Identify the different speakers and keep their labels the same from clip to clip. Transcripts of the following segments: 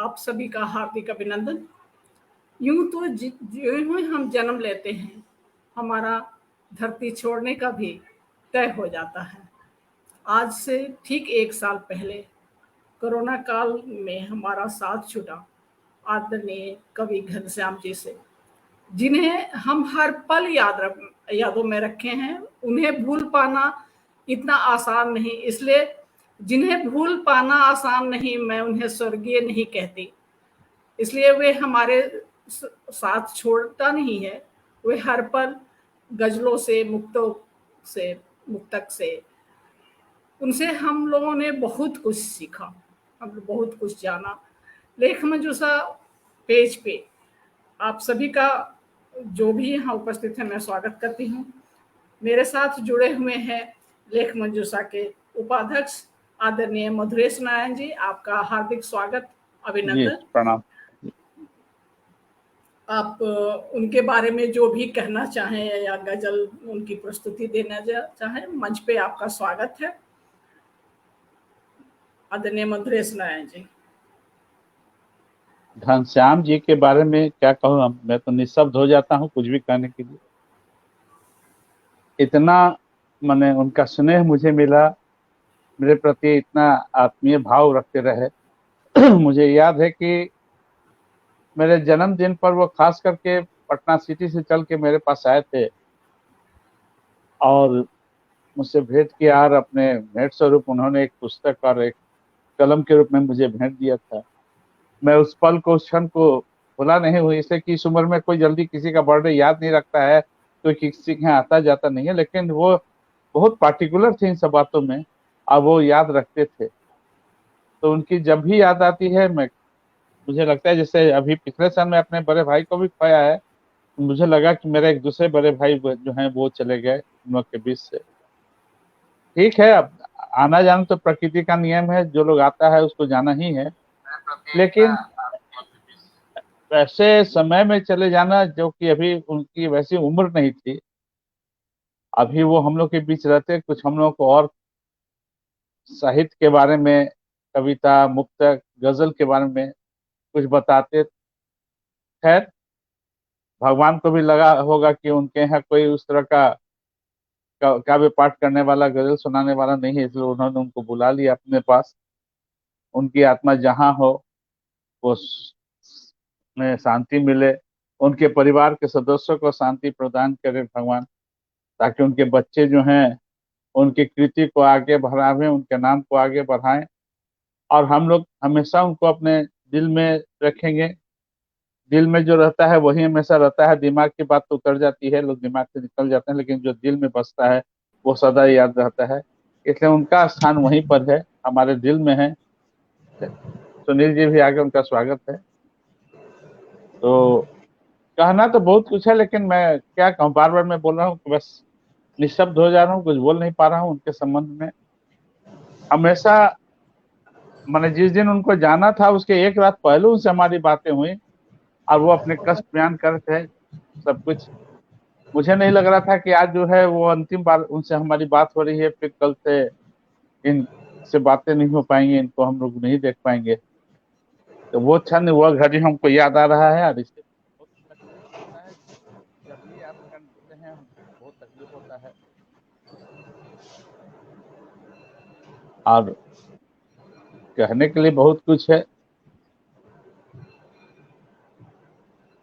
Speaker 1: आप सभी का हार्दिक अभिनंदन। यूं तो यूं ही हम जन्म लेते हैं, हमारा धरती छोड़ने का भी तय हो जाता है। आज से ठीक 1 साल पहले कोरोना काल में हमारा साथ छूटा आदरणीय कवि घनश्याम जी से, जिन्हें हम हर पल यादों में रखे हैं। उन्हें भूल पाना इतना आसान नहीं, इसलिए जिन्हें भूल पाना आसान नहीं, मैं उन्हें स्वर्गीय नहीं कहती। इसलिए वे हमारे साथ छोड़ता नहीं है। वे हर पल गजलों से, मुक्तक से उनसे हम लोगों ने बहुत कुछ सीखा, हम बहुत कुछ जाना। लेख मंजूषा पेज पे आप सभी का जो भी यहाँ उपस्थित है, मैं स्वागत करती हूँ। मेरे साथ जुड़े हुए हैं लेख मंजूषा के उपाध्यक्ष आदरणीय मधुरेश नारायण जी। आपका हार्दिक स्वागत, अभिनंदन।
Speaker 2: प्रणाम।
Speaker 1: आप उनके बारे में जो भी कहना चाहें या गजल उनकी प्रस्तुति देना चाहें, मंच पे आपका स्वागत है, आदरणीय मधुरेश नारायण जी।
Speaker 2: घनश्याम जी के बारे में क्या कहूँ, मैं तो निःशब्द हो जाता हूँ कुछ भी कहने के लिए। इतना माने उनका स्नेह मुझे मिला, मेरे प्रति इतना आत्मीय भाव रखते रहे। मुझे याद है कि मेरे जन्मदिन पर वो खास करके पटना सिटी से चल के मेरे पास आए थे और मुझसे भेंट किया और अपने भेंट स्वरूप उन्होंने एक पुस्तक और एक कलम के रूप में मुझे भेंट दिया था। मैं उस पल को, उस क्षण को भुला नहीं हुई, इसलिए कि इस उम्र में कोई जल्दी किसी का बर्थडे याद नहीं रखता है, कोई किसी के यहाँ आता जाता नहीं है, लेकिन वो बहुत पार्टिकुलर थे इन सब बातों में और वो याद रखते थे। तो उनकी जब भी याद आती है, मुझे लगता है जैसे अभी पिछले साल में अपने बड़े भाई को भी खोया है, मुझे लगा कि मेरे एक दूसरे बड़े भाई जो हैं वो चले गए हम लोग के बीच से। ठीक है, अब आना जाना तो प्रकृति का नियम है, जो लोग आता है उसको जाना ही है, लेकिन वैसे समय में चले जाना जो कि अभी उनकी वैसी उम्र नहीं थी, अभी वो हम लोग के बीच रहते, कुछ हम लोग को और साहित्य के बारे में, कविता, मुक्तक, गजल के बारे में कुछ बताते। खैर, भगवान को भी लगा होगा कि उनके यहाँ कोई उस तरह का काव्य पाठ करने वाला, गजल सुनाने वाला नहीं है, इसलिए उन्होंने उनको बुला लिया अपने पास। उनकी आत्मा जहाँ हो वो में शांति मिले, उनके परिवार के सदस्यों को शांति प्रदान करे भगवान, ताकि उनके बच्चे जो हैं उनकी कृति को आगे बढ़ावें, उनके नाम को आगे बढ़ाएं। और हम लोग हमेशा उनको अपने दिल में रखेंगे। दिल में जो रहता है वही हमेशा रहता है, दिमाग की बात तो उतर जाती है, लोग दिमाग से निकल जाते हैं, लेकिन जो दिल में बसता है वो सदा याद रहता है। इसलिए उनका स्थान वहीं पर है, हमारे दिल में है। सुनील जी भी आगे, उनका स्वागत है। तो कहना तो बहुत कुछ है, लेकिन मैं क्या कहूँ, बार बार मैं बोल रहा हूँ, बस निशब्द हो जा रहा हूँ, कुछ बोल नहीं पा रहा हूँ उनके संबंध में। हमेशा मैंने जिस दिन उनको जाना था उसके एक रात पहले उनसे हमारी बातें हुई और वो अपने कष्ट बयान कर थे सब कुछ। मुझे नहीं लग रहा था कि आज जो है वो अंतिम बार उनसे हमारी बात हो रही है, फिर कल से इनसे बातें नहीं हो पाएंगी, इनको हम लोग नहीं देख पाएंगे। तो वो क्षण, वो घड़ी हमको याद आ रहा है और इससे बहुत तकलीफ होता है। जब भी याद करते हैं बहुत तकलीफ होता है। और कहने के लिए बहुत कुछ है।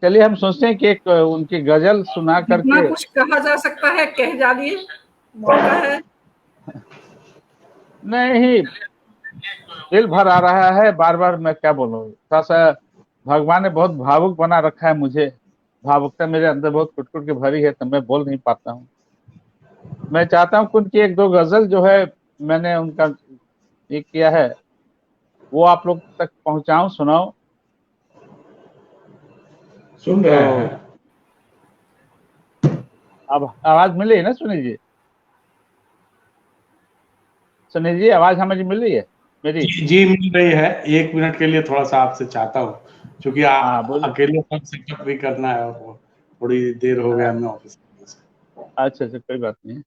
Speaker 2: चलिए हम सोचते हैं कि एक उनकी गजल सुना
Speaker 1: जितना
Speaker 2: करके।
Speaker 1: कुछ कहा जा सकता है कह जाइए, मौका है।
Speaker 2: नहीं, दिल भर आ रहा है, बार बार मैं क्या बोलूं। थोड़ा सा भगवान ने बहुत भावुक बना रखा है मुझे, भावुकता मेरे अंदर बहुत कुट कुट के भरी है, तो मैं बोल नहीं पाता हूँ। मैं चाहता हूँ कि उनकी एक दो गजल जो है मैंने उनका ये किया है वो आप लोग तक पहुंचाऊं, सुनाओ।
Speaker 3: सुन
Speaker 2: तो
Speaker 3: रहे हैं।
Speaker 2: अब आवाज मिली ना सुनील जी? सुनील जी, आवाज हमें मिल रही है मेरी?
Speaker 3: जी मिल रही है। 1 मिनट के लिए थोड़ा सा आपसे चाहता हूँ, क्योंकि
Speaker 2: हाँ बोलिए।
Speaker 3: अकेले सब सेटअप भी करना है और थोड़ी देर हो गया हमें ऑफिस से।
Speaker 2: अच्छा अच्छा, कोई बात नहीं।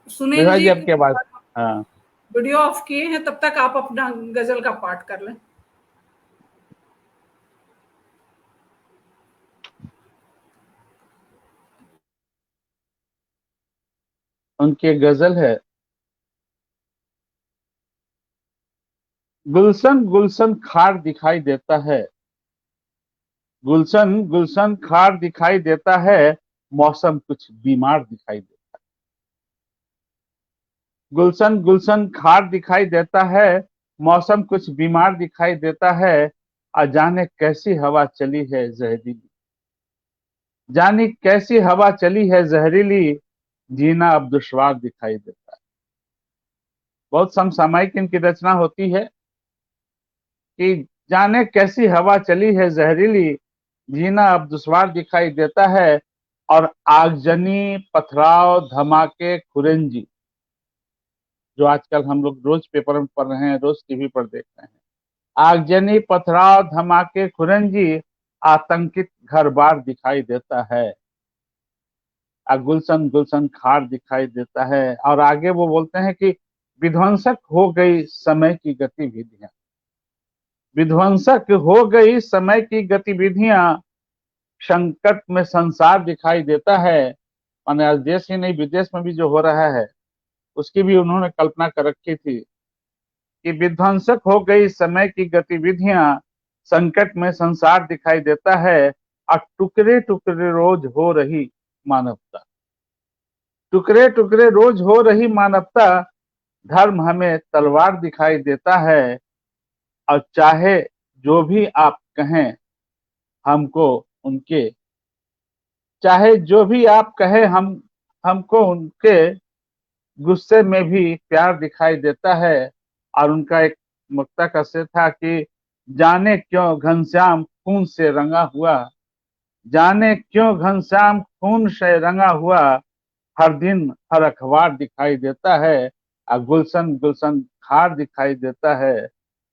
Speaker 1: सुनील
Speaker 2: विभा जी
Speaker 1: जी,
Speaker 2: आपके बाद। हाँ,
Speaker 1: वीडियो ऑफ किए हैं, तब तक आप अपना गजल का पाठ कर लें।
Speaker 2: उनकी गजल है, गुलशन गुलशन खार दिखाई देता है, गुलशन गुलशन खार दिखाई देता है, मौसम कुछ बीमार दिखाई देता है। गुलशन गुलशन खार दिखाई देता है, मौसम कुछ बीमार दिखाई देता है। अजाने कैसी हवा चली है जहरीली, जानी कैसी हवा चली है जहरीली, जीना अब दुश्वार दिखाई देता है। बहुत समसामयिक इनकी रचना होती है कि जाने कैसी हवा चली है जहरीली, जीना अब दुश्वार दिखाई देता है। और आगजनी पथराव धमाके खुरेंजी, जो आजकल हम लोग रोज पेपर में पढ़ रहे हैं, रोज टीवी पर देख रहे हैं। आगजनी पथराव धमाके खुरेंजी, आतंकित घर बार दिखाई देता है। गुलशन गुलशन खार दिखाई देता है। और आगे वो बोलते हैं कि विध्वंसक हो गई समय की गतिविधियां, विध्वंसक हो गई समय की गतिविधियां, संकट में संसार दिखाई देता है। माने आज देश ही नहीं विदेश में भी जो हो रहा है उसकी भी उन्होंने कल्पना कर रखी थी कि विध्वंसक हो गई समय की गतिविधियां, संकट में संसार दिखाई देता है। और टुकड़े टुकड़े रोज हो रही मानवता, टुकड़े टुकड़े रोज हो रही मानवता, धर्म हमें तलवार दिखाई देता है। और चाहे जो भी आप कहें हमको उनके, चाहे जो भी आप कहें हमको उनके गुस्से में भी प्यार दिखाई देता है। और उनका एक मुक्ता का शेर था कि जाने क्यों घनश्याम खून से रंगा हुआ, जाने क्यों घनश्याम खून से रंगा हुआ, हर दिन हर अखबार दिखाई देता है। और गुलशन गुलशन खार दिखाई देता है,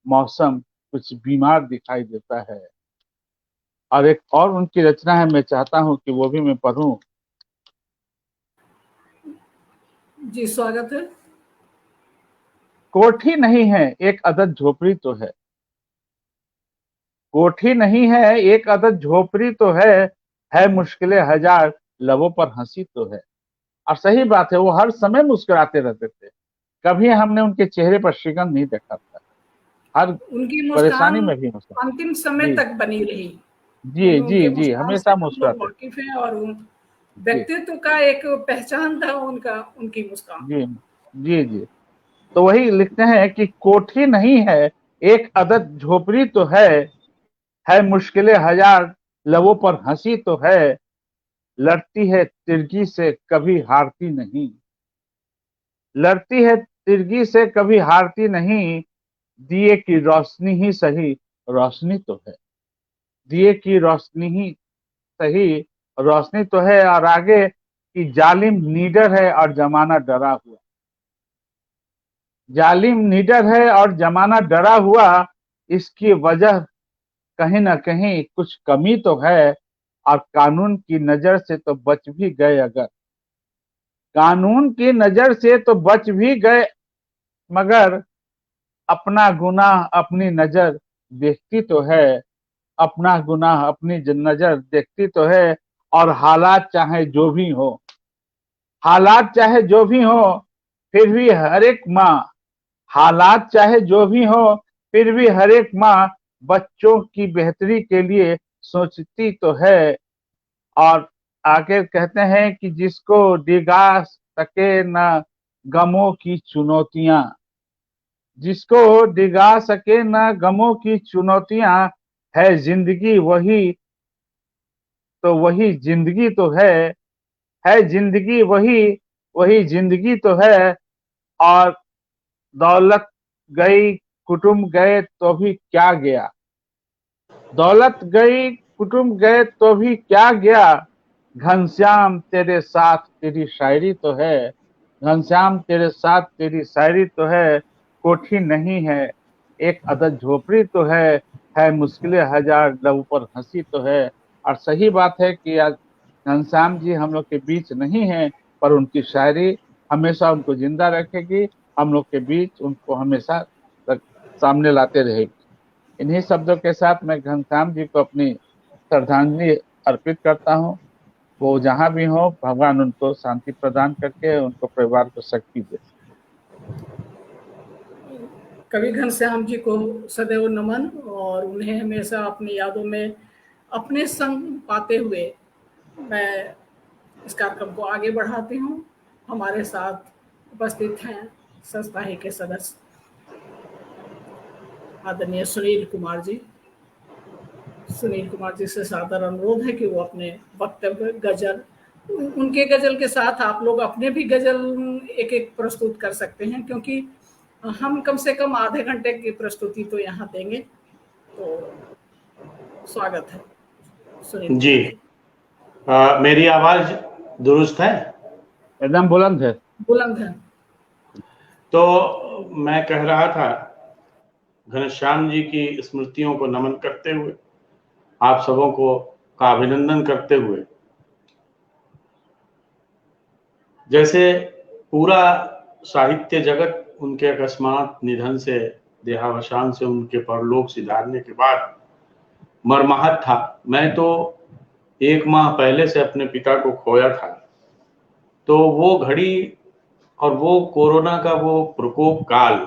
Speaker 2: मौसम कुछ बीमार दिखाई देता है। और एक और उनकी रचना है, मैं चाहता हूं कि वो भी मैं पढ़ूं।
Speaker 1: जी स्वागत है।
Speaker 2: कोठी नहीं है एक अदद झोपड़ी तो है, कोठी नहीं है एक अदद झोपड़ी तो है मुश्किलें हजार लबों पर हंसी तो है। और सही बात है, वो हर समय मुस्कुराते रहते थे, कभी हमने उनके चेहरे पर शिकन नहीं देखा था, हर
Speaker 1: उनकी
Speaker 2: परेशानी
Speaker 1: मुस्कान
Speaker 2: में भी मुस्कुरा।
Speaker 1: अंतिम समय
Speaker 2: जी
Speaker 1: तक बनी रही।
Speaker 2: जी जी
Speaker 1: उनके
Speaker 2: जी,
Speaker 1: मुस्कान से
Speaker 2: हमेशा
Speaker 1: हम लोग
Speaker 2: मुस्कुराते थे।
Speaker 1: वाकिफ हैं, और
Speaker 2: जी
Speaker 1: व्यक्तित्व का एक पहचान था उनका, उनकी मुस्कान।
Speaker 2: जी जी जी। तो वही लिखते हैं कि कोठी नहीं है एक अदद झोपड़ी तो है मुश्किलें हजार लबों पर हंसी तो है, लड़ती है तिरगी से कभी हारती नहीं, लड़ती है तिरगी से कभी हारती नहीं, दिए की रोशनी ही सही रोशनी तो है, दिए की रोशनी ही सही रोशनी तो है। और आगे कि जालिम नीडर है और जमाना डरा हुआ, जालिम नीडर है और जमाना डरा हुआ, इसकी वजह कहीं ना कहीं कुछ कमी तो है। और कानून की नजर से तो बच भी गए अगर, कानून की नजर से तो बच भी गए मगर, अपना गुनाह अपनी नजर देखती तो है, अपना गुनाह अपनी नजर देखती तो है। और हालात चाहे जो भी हो, हालात चाहे जो भी हो, फिर भी हर एक माँ, हालात चाहे जो भी हो फिर भी हर एक माँ बच्चों की बेहतरी के लिए सोचती तो है। और आगे कहते हैं कि जिसको डिगा सके न गमों की चुनौतियां, जिसको डिगा सके न गमों की चुनौतियां, है जिंदगी वही, तो वही जिंदगी तो है जिंदगी वही, वही जिंदगी तो है। और दौलत गई कुटुंब गए तो भी क्या गया, दौलत गई कुटुंब गए तो भी क्या गया, घनश्याम तेरे साथ तेरी शायरी तो है, घनश्याम तेरे साथ तेरी शायरी तो है। कोठी नहीं है एक अदद झोपड़ी तो है मुश्किलें हजार लबों पर हंसी तो है। और सही बात है कि आज घनश्याम जी हम लोग के बीच नहीं है, पर उनकी शायरी हमेशा उनको जिंदा रखेगी, हम लोग के बीच उनको हमेशा सामने लाते रहेगी। इन्हीं शब्दों के साथ मैं घनश्याम जी को अपनी श्रद्धांजलि अर्पित करता हूँ। वो जहाँ भी हो, भगवान उनको शांति प्रदान करके उनको परिवार को शक्ति दे।
Speaker 1: कवि घनश्याम जी को सदैव नमन, और उन्हें हमेशा अपनी यादों में अपने संग पाते हुए मैं इस कार्यक्रम को आगे बढ़ाती हूँ। हमारे साथ उपस्थित हैं संस्था ही के सदस्य आदरणीय सुनील कुमार जी। सुनील कुमार जी से सादर अनुरोध है कि वो अपने वक्तव्य, गजल, उनके गजल के साथ आप लोग अपने भी गजल एक एक प्रस्तुत कर सकते हैं, क्योंकि हम कम से कम आधे घंटे की प्रस्तुति तो यहाँ देंगे। तो स्वागत है सुनील
Speaker 3: जी। मेरी आवाज दुरुस्त है?
Speaker 2: एकदम बुलंद है।
Speaker 1: बुलंद है।
Speaker 3: तो मैं कह रहा था, घनश्याम जी की स्मृतियों को नमन करते हुए, आप सबों को का अभिनंदन करते हुए, जैसे पूरा साहित्य जगत उनके अकस्मात निधन से, देहावसान से, उनके परलोक सिधारने के बाद मर्माहत था। मैं तो 1 माह पहले से अपने पिता को खोया था। तो वो घड़ी और वो कोरोना का वो प्रकोप काल,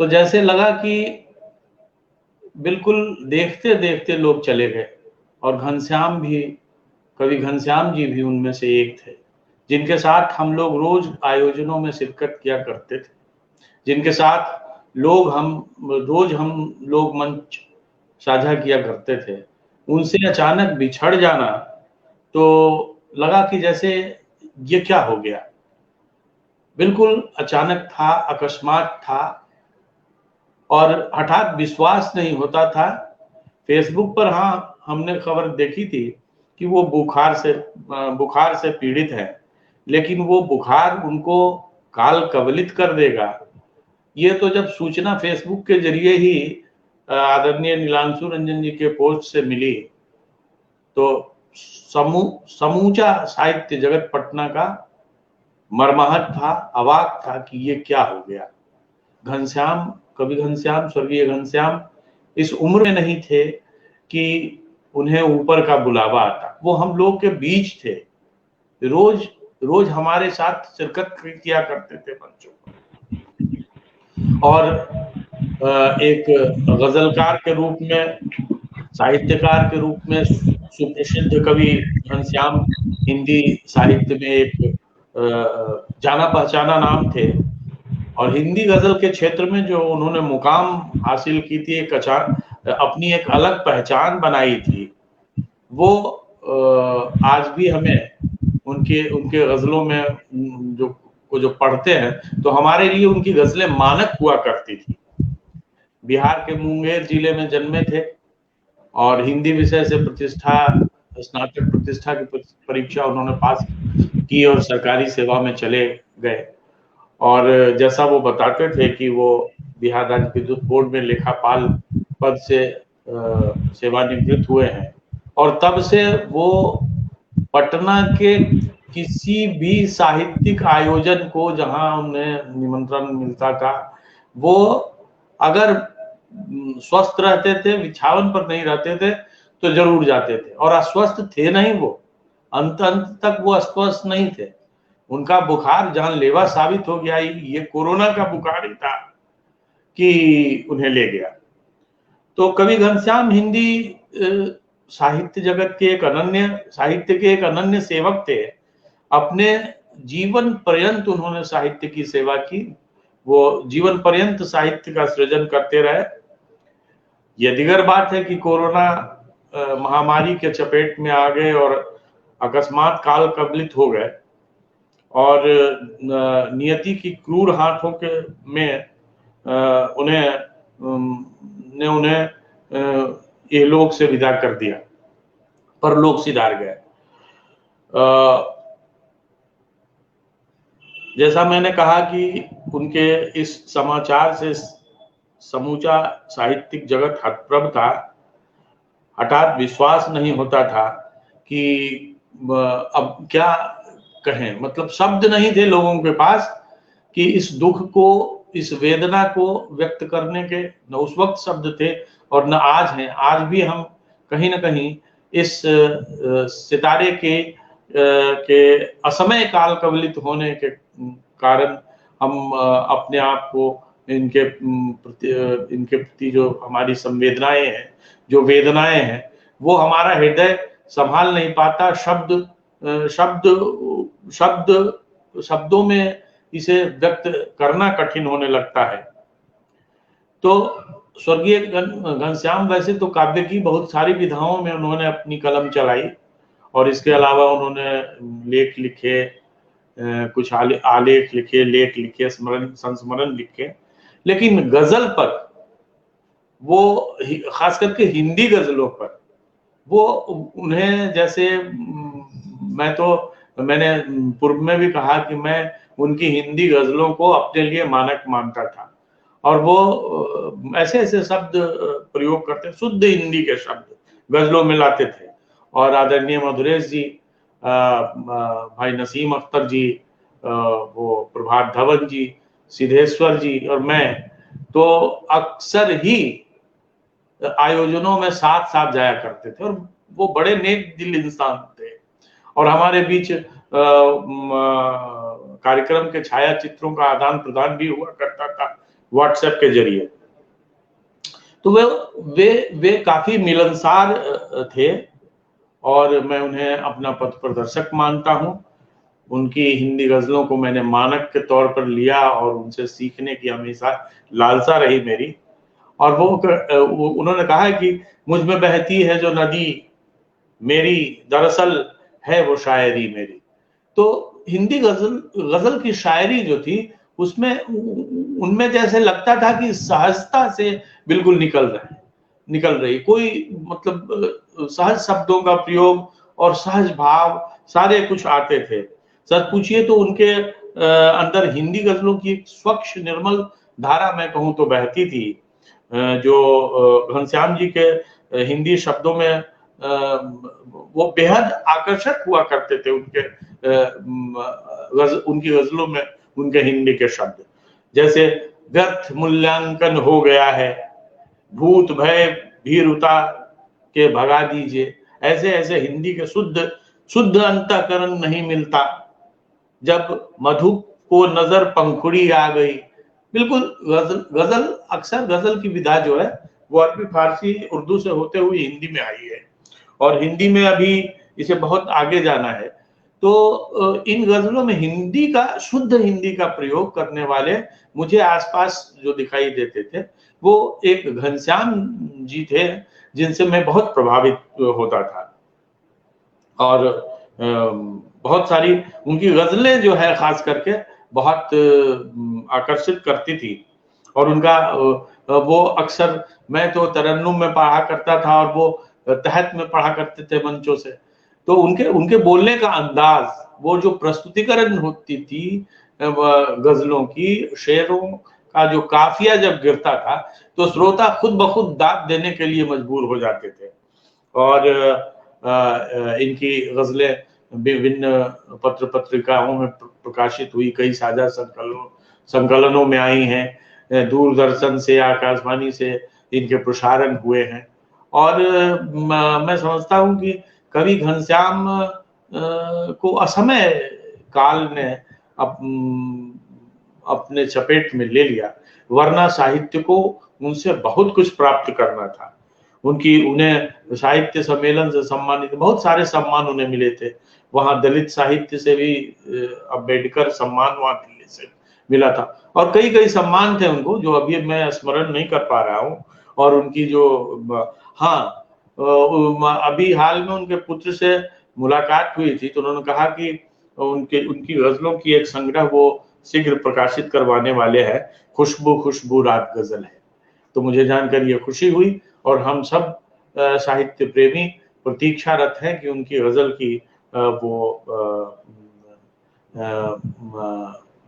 Speaker 3: तो जैसे लगा कि बिल्कुल देखते देखते लोग चले गए। और घनश्याम भी, कवि घनश्याम जी भी उनमें से एक थे, जिनके साथ हम लोग रोज आयोजनों में शिरकत किया करते थे, जिनके साथ हम लोग मंच साझा किया करते थे। उनसे अचानक बिछड़ जाना तो लगा कि जैसे ये क्या हो गया। बिल्कुल अचानक था, अकस्मात था, और हठात विश्वास नहीं होता था। फेसबुक पर हाँ, हमने खबर देखी थी कि वो बुखार से पीड़ित है, लेकिन वो बुखार उनको काल कवलित कर देगा, ये तो जब सूचना फेसबुक के जरिए ही आदरणीय नीलांशु रंजन जी के पोस्ट से मिली, तो समूचा साहित्य जगत पटना का मर्माहत था, अवाक था कि ये क्या हो गया। घनश्याम, कवि घनश्याम, स्वर्गीय घनश्याम इस उम्र में नहीं थे कि उन्हें ऊपर का बुलावा आता। वो हम लोग के बीच थे, रोज रोज हमारे साथ शिरकत किया करते थे मंचों पर। और एक गजलकार के रूप में, साहित्यकार के रूप में सुप्रसिद्ध कवि घनश्याम हिंदी साहित्य में एक जाना पहचाना नाम थे। और हिंदी गजल के क्षेत्र में जो उन्होंने मुकाम हासिल की थी, अपनी एक अलग पहचान बनाई थी, वो आज भी हमें उनके गजलों में जो पढ़ते हैं तो हमारे लिए उनकी गजलें मानक हुआ करती थी। बिहार के मुंगेर जिले में जन्मे थे और हिंदी विषय से स्नातक प्रतिष्ठा की परीक्षा उन्होंने पास की और सरकारी सेवा में चले गए। और जैसा वो बताते थे कि वो बिहार राज्य विद्युत बोर्ड में लेखापाल पद से सेवानिवृत्त हुए हैं, और तब से वो पटना के किसी भी साहित्यिक आयोजन को जहां उन्हें निमंत्रण मिलता था, वो अगर स्वस्थ रहते थे, बिछावन पर नहीं रहते थे, तो जरूर जाते थे। और अस्वस्थ थे नहीं, वो अंत तक वो अस्वस्थ नहीं थे। उनका बुखार जानलेवा साबित हो गया, ये कोरोना का बुखार ही था कि उन्हें ले गया। तो कवि घनश्याम हिंदी साहित्य जगत के एक अनन्य सेवक थे। अपने जीवन पर्यंत उन्होंने साहित्य की सेवा की, वो जीवन पर्यंत साहित्य का सृजन करते रहे। यह दिगर बात है कि कोरोना महामारी के चपेट में आ गए और अकस्मात काल कवलित हो गए, और नियति की क्रूर हाथों के में उन्हें ये लोक से विदा कर दिया, परलोक सिधार गए। जैसा मैंने कहा कि उनके इस समाचार से समूचा साहित्यिक जगत हतप्रभ था। हठात विश्वास नहीं होता था कि अब क्या कहें, मतलब शब्द नहीं थे लोगों के पास कि इस दुख को, इस वेदना को व्यक्त करने के। न उस वक्त शब्द थे और न आज हैं। आज भी हम कहीं ना कहीं इस सितारे के असमय काल कवलित होने के कारण हम अपने आप को इनके प्रति जो हमारी संवेदनाएं हैं, जो वेदनाएं हैं, वो हमारा हृदय संभाल नहीं पाता। शब्दों में इसे व्यक्त करना कठिन होने लगता है। तो स्वर्गीय घनश्याम वैसे तो काव्य की बहुत सारी विधाओं में उन्होंने अपनी कलम चलाई और इसके अलावा उन्होंने लेख लिखे, कुछ आलेख लिखे, लेख लिखे, संस्मरण लिखे, लेकिन गजल पर, वो खास करके हिंदी गजलों पर, वो उन्हें जैसे मैंने पूर्व में भी कहा कि मैं उनकी हिंदी गजलों को अपने लिए मानक मानता था और वो ऐसे ऐसे शब्द प्रयोग करते, शुद्ध हिंदी के शब्द गजलों में लाते थे। और आदरणीय मधुरेश जी, भाई नसीम अख्तर जी, वो प्रभात धवन जी, सिद्धेश्वर जी और मैं तो अक्सर ही आयोजनों में साथ साथ जाया करते थे और वो बड़े नेक दिल इंसान थे और हमारे बीच कार्यक्रम के छाया चित्रों का आदान प्रदान भी हुआ करता था व्हाट्सएप के जरिए। तो वे काफी मिलनसार थे और मैं उन्हें अपना पथ प्रदर्शक मानता हूं। उनकी हिंदी गजलों को मैंने मानक के तौर पर लिया और उनसे सीखने की हमेशा लालसा रही मेरी। और वो उन्होंने कहा है कि मुझ में बहती है जो नदी मेरी, दरअसल है वो शायरी मेरी। तो हिंदी गजल की शायरी जो थी उसमें उनमें जैसे लगता था कि सहजता से बिल्कुल निकल रही, कोई मतलब सहज शब्दों का प्रयोग और सहज भाव सारे कुछ आते थे। सच पूछिए तो उनके अंदर हिंदी गजलों की एक स्वच्छ निर्मल धारा मैं कहूँ तो बहती थी। जो घनश्याम जी के हिंदी शब्दों में वो बेहद आकर्षक हुआ करते थे। उनकी गजलों में उनके हिंदी के शब्द जैसे व्यर्थ मूल्यांकन हो गया है, भूत भय भीरुता के भगा दीजिए, ऐसे ऐसे हिंदी के शुद्ध अंतःकरण नहीं मिलता, जब मधु को नजर पंखुड़ी आ गई। बिल्कुल गजल अक्सर गजल की विधा जो है वो अरबी फारसी उर्दू से होते हुए हिंदी में आई है और हिंदी में अभी इसे बहुत आगे जाना है। तो इन गजलों में हिंदी का, शुद्ध हिंदी का प्रयोग करने वाले मुझे आसपास जो दिखाई देते थे वो एक घनश्याम जी थे जिनसे मैं बहुत प्रभावित होता था। और बहुत सारी उनकी गजलें जो है खास करके बहुत आकर्षित करती थी और उनका वो अक्सर मैं तो तरन्नुम में पढ़ा करता था और वो तहत में पढ़ा करते थे मंचों से। तो उनके बोलने का अंदाज, वो जो प्रस्तुतिकरण होती थी गजलों की, शेरों का जो काफिया जब गिरता था तो श्रोता खुद ब खुद दाद देने के लिए मजबूर हो जाते थे। और इनकी गजलें विभिन्न पत्र पत्रिकाओं में प्रकाशित हुई, कई साझा संकलनों में आई हैं, दूरदर्शन से, आकाशवाणी से इनके प्रसारण हुए हैं। और मैं समझता हूं कि कवि घनश्याम को असमय काल ने अपने चपेट में ले लिया, वरना साहित्य को उनसे बहुत कुछ प्राप्त करना था। उन्हें साहित्य सम्मेलन से सम्मानित, बहुत सारे सम्मान उन्हें मिले थे। वहां दलित साहित्य से भी अम्बेडकर सम्मान वहां दिल्ली से मिला था और कई सम्मान थे उनको जो अभी मैं स्मरण नहीं कर पा रहा हूं। और उनकी जो अभी हाल में उनके पुत्र से मुलाकात हुई थी तो उन्होंने कहा कि उनकी गजलों की एक संग्रह वो शीघ्र प्रकाशित करवाने वाले हैं, खुशबू रात गजल है। तो मुझे जानकर ये खुशी हुई और हम सब साहित्य प्रेमी प्रतीक्षारत हैं कि उनकी गजल की वो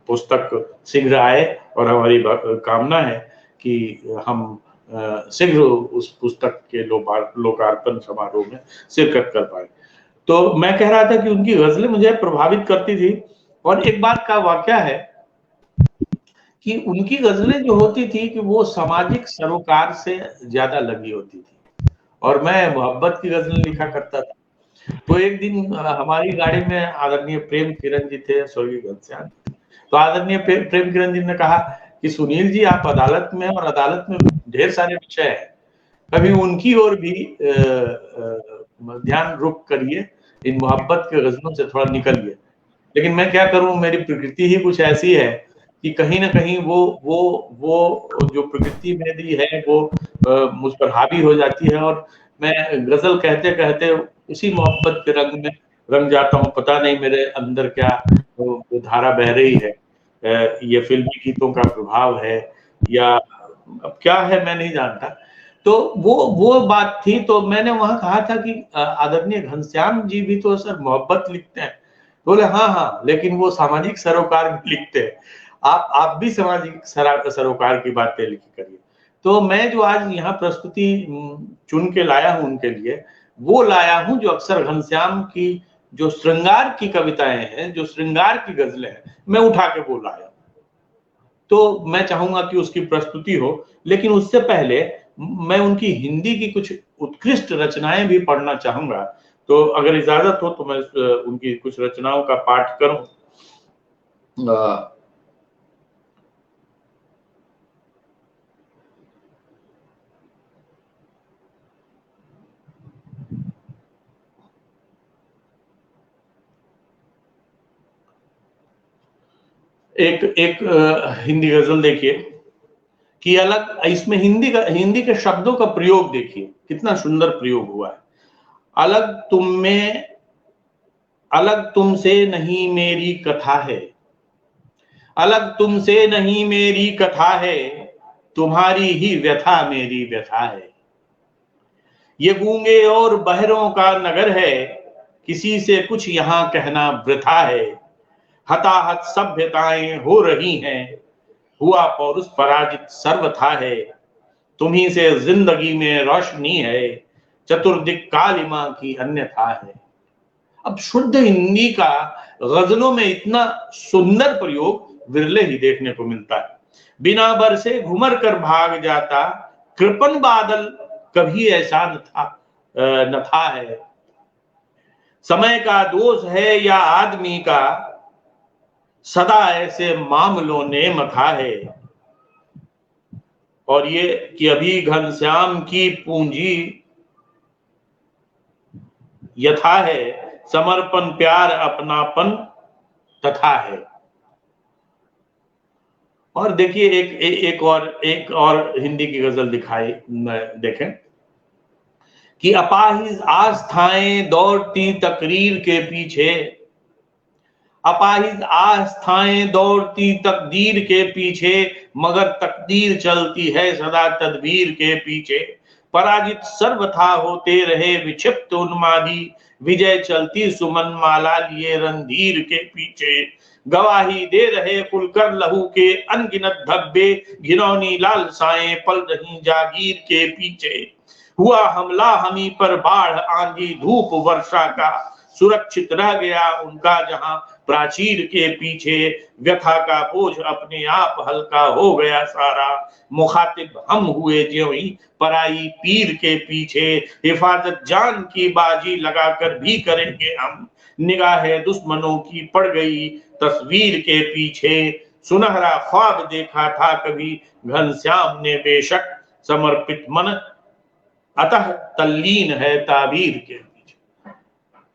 Speaker 3: पुस्तक शीघ्र आए और हमारी कामना है कि हम शीघ्र उस पुस्तक के लोकार्पण समारोह में शिरकत कर पाए। तो मैं कह रहा था कि उनकी गजलें मुझे प्रभावित करती थी। और एक बात का वाकया है कि उनकी गजलें जो होती थी कि वो सामाजिक सरोकार से ज्यादा लगी होती थी, और मैं मोहब्बत की गजलें लिखा करता था। तो एक दिन हमारी गाड़ी में आदरणीय प्रेम किरण जी थे, स्वर्गीय घनश्याम। तो आदरणीय प्रेम किरण जी ने कहा कि सुनील जी, आप अदालत में, और अदालत में ढेर सारे विषय है, कभी उनकी ओर भी ध्यान रुख करिए, इन मोहब्बत के गजलों से थोड़ा निकलिए। लेकिन मैं क्या करूं, मेरी प्रकृति ही कुछ ऐसी है कि कहीं ना कहीं वो जो प्रकृति मेरी है वो मुझ पर हावी हो जाती है, और मैं गजल कहते कहते उसी मोहब्बत के रंग में रंग जाता हूँ। पता नहीं मेरे अंदर क्या वो धारा बह रही है, ये फिल्मी गीतों का प्रभाव है या अब क्या है मैं नहीं जानता। तो वो बात थी। तो मैंने वहां कहा था कि आदरणीय घनश्याम जी भी तो सर मोहब्बत लिखते हैं। बोले हाँ हाँ, लेकिन वो सामाजिक सरोकार भी लिखते हैं, आप भी सामाजिक सरोकार की बातें लिखी करिए। तो मैं जो आज यहाँ प्रस्तुति चुन के लाया हूँ उनके लिए, वो लाया हूँ जो अक्सर घनश्याम की जो श्रृंगार की कविताएं हैं, जो श्रृंगार की गजलें हैं, मैं उठा के वो लाया। तो मैं चाहूंगा कि उसकी प्रस्तुति हो, लेकिन उससे पहले मैं उनकी हिंदी की कुछ उत्कृष्ट रचनाएं भी पढ़ना चाहूंगा। तो अगर इजाजत हो तो मैं उनकी कुछ रचनाओं का पाठ करूं। एक हिंदी गजल देखिए कि अलग, इसमें हिंदी के शब्दों का प्रयोग देखिए, कितना सुंदर प्रयोग हुआ है। अलग तुम में, अलग तुमसे नहीं मेरी कथा है, अलग तुमसे नहीं मेरी कथा है, तुम्हारी ही व्यथा मेरी व्यथा है। ये गूंगे और बहरों का नगर है, किसी से कुछ यहां कहना वृथा है। हताहत सभ्यताएं हो रही हैं, हुआ पौरुष पराजित सर्वथा है। तुम्ही से जिंदगी में रोशनी है, चतुर्दिक कालिमा की अन्यथा है। अब शुद्ध हिंदी का गजलों में इतना सुंदर प्रयोग विरले ही देखने को मिलता है। बिना बरसे घुमर कर भाग जाता, कृपन बादल कभी ऐसा न था है। समय का दोष है या आदमी का, सदा ऐसे मामलों ने मथा है। और ये कि अभी घनश्याम की पूंजी यथा है, समर्पण प्यार अपनापन तथा है। और देखिए एक और हिंदी की गजल दिखाई देखें कि अपाहिज आस्थाएं दौड़ती तकरीर के पीछे, अपाहिज आस्थाएं दौड़ती तकदीर के पीछे, मगर तकदीर चलती है सदा तदबीर के पीछे। पराजित सर्वथा होते रहे विक्षिप्त उन्मादी, विजय चलती सुमन माला लिए रणधीर के पीछे। गवाही दे रहे खुलकर लहू के अनगिनत धब्बे, घिनौनी लालसाएं पल रही जागीर के पीछे। हुआ हमला हमी पर बाढ़ आंधी धूप वर्षा का, सुरक्षित रह गया उनका जहां प्राचीर के पीछे। व्यथा का बोझ अपने आप हल्का हो गया सारा, मुखातिब हम हुए ज्यों ही पराई पीर के पीछे। हिफाजत जान की बाजी लगाकर भी करेंगे हम, निगाहे दुश्मनों की पड़ गई तस्वीर के पीछे। सुनहरा ख्वाब देखा था कभी घनश्याम ने बेशक, समर्पित मन अतः तल्लीन है ताबीर के पीछे।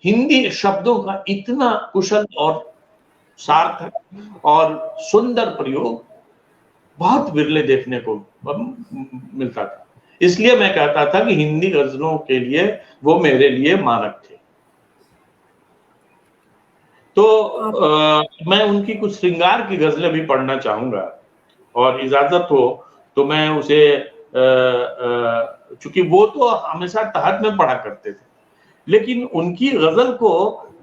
Speaker 3: हिंदी शब्दों का इतना कुशल और सार्थक और सुंदर प्रयोग बहुत विरले देखने को मिलता था। इसलिए मैं कहता था कि हिंदी गजलों के लिए वो मेरे लिए मानक थे। तो मैं उनकी कुछ श्रृंगार की गजलें भी पढ़ना चाहूंगा, और इजाजत हो तो मैं उसे चूंकि वो तो हमेशा तहत में पढ़ा करते थे, लेकिन उनकी गजल को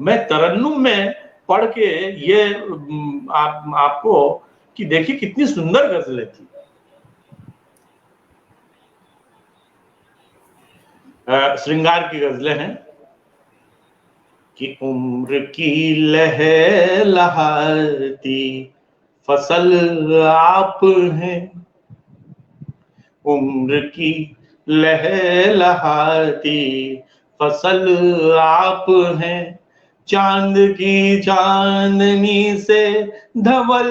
Speaker 3: मैं तरन्नुम में पढ़ के ये आपको कि देखिए कितनी सुंदर गजलें थी। श्रृंगार की गजलें हैं। कि उम्र की लहलहाती फसल आप हैं, उम्र की लहलहाती फसल आप हैं, चांद की चांदनी से धवल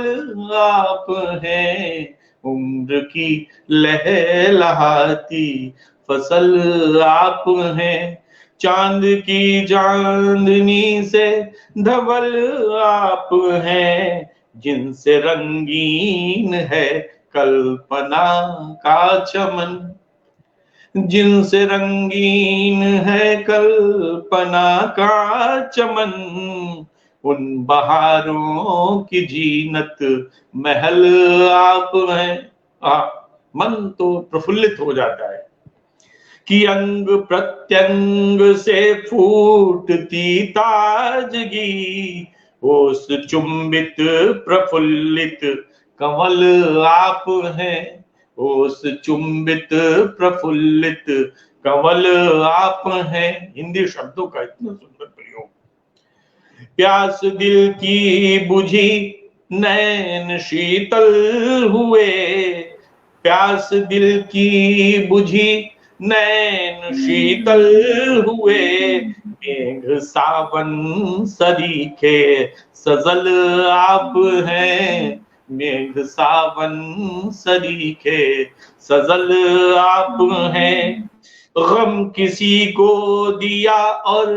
Speaker 3: आप हैं, उम्र की लहलहाती फसल आप हैं, चांद की चांदनी से धवल आप हैं, जिनसे रंगीन है कल्पना का चमन, जिनसे रंगीन है कल्पना का चमन, उन बहारों की जीनत महल आप हैं। मन तो प्रफुल्लित हो जाता है कि अंग प्रत्यंग से फूटती ताजगी, ओस चुंबित प्रफुल्लित कमल आप हैं, ओस चुंबित प्रफुल्लित कमल आप हैं। हिंदी शब्दों का इतना सुंदर प्रयोग। प्यास दिल की बुझी नैन शीतल हुए, प्यास दिल की बुझी नैन शीतल हुए, मेघ सावन सरीखे सजल आप हैं, मेघ सावन सरीखे सजल आप हैं। गम किसी को दिया और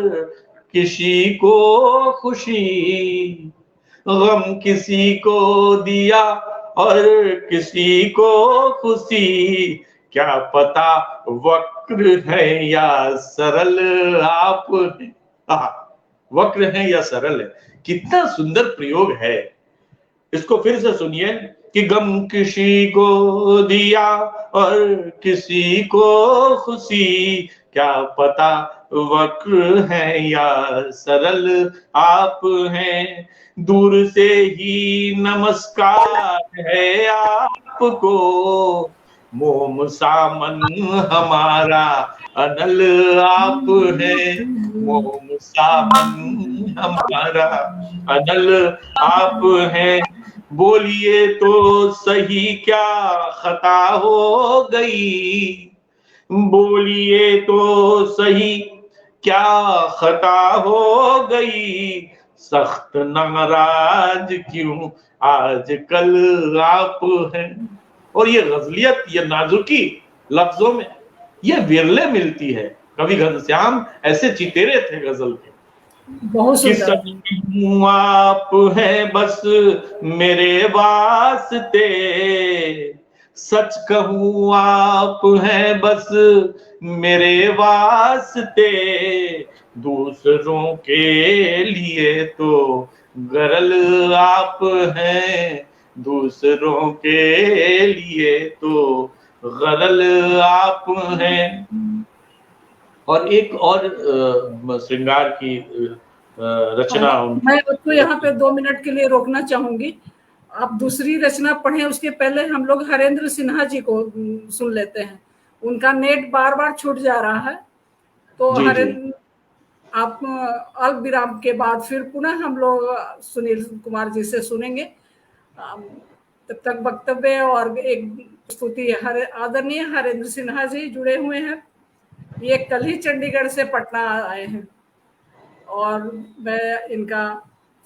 Speaker 3: किसी को खुशी, गम किसी को दिया और किसी को खुशी, क्या पता वक्र है या सरल आप हैं। वक्र है या सरल है, कितना सुंदर प्रयोग है। इसको फिर से सुनिए कि गम किसी को दिया और किसी को खुशी, क्या पता वक्र है या सरल आप हैं। दूर से ही नमस्कार है आपको, मोम सामन हमारा अनल आप है, मोम सामन हमारा अनल आप हैं। बोलिए तो सही क्या खता हो गई, बोलिए तो सही क्या खता हो गई, सख्त नाराज क्यों आज कल आप हैं। और ये गजलियत, ये नाजुकी लफ्जों में ये विरले मिलती है। कवि घनश्याम ऐसे चितेरे थे गजल के।
Speaker 1: बहुत
Speaker 3: कि
Speaker 1: सुंदर।
Speaker 3: सच आप हैं बस मेरे वास्ते, सच कहूं आप हैं बस मेरे वास्ते, दूसरों के लिए तो गरल आप हैं, दूसरों के लिए तो गरल आप हैं। और एक और श्रृंगार की रचना
Speaker 1: मैं आपको यहाँ पे 2 मिनट के लिए रोकना चाहूंगी। आप दूसरी रचना पढ़ें, उसके पहले हम लोग हरेंद्र सिन्हा जी को सुन लेते हैं। उनका नेट बार बार छूट जा रहा है, तो
Speaker 3: जी जी
Speaker 1: हरेंद्र आप अल्प विराम के बाद फिर पुनः हम लोग सुनील कुमार जी से सुनेंगे। तब तक वक्तव्य और एक स्तुति आदरणीय हरेंद्र सिन्हा जी जुड़े हुए हैं। ये कल ही चंडीगढ़ से पटना आए हैं और मैं इनका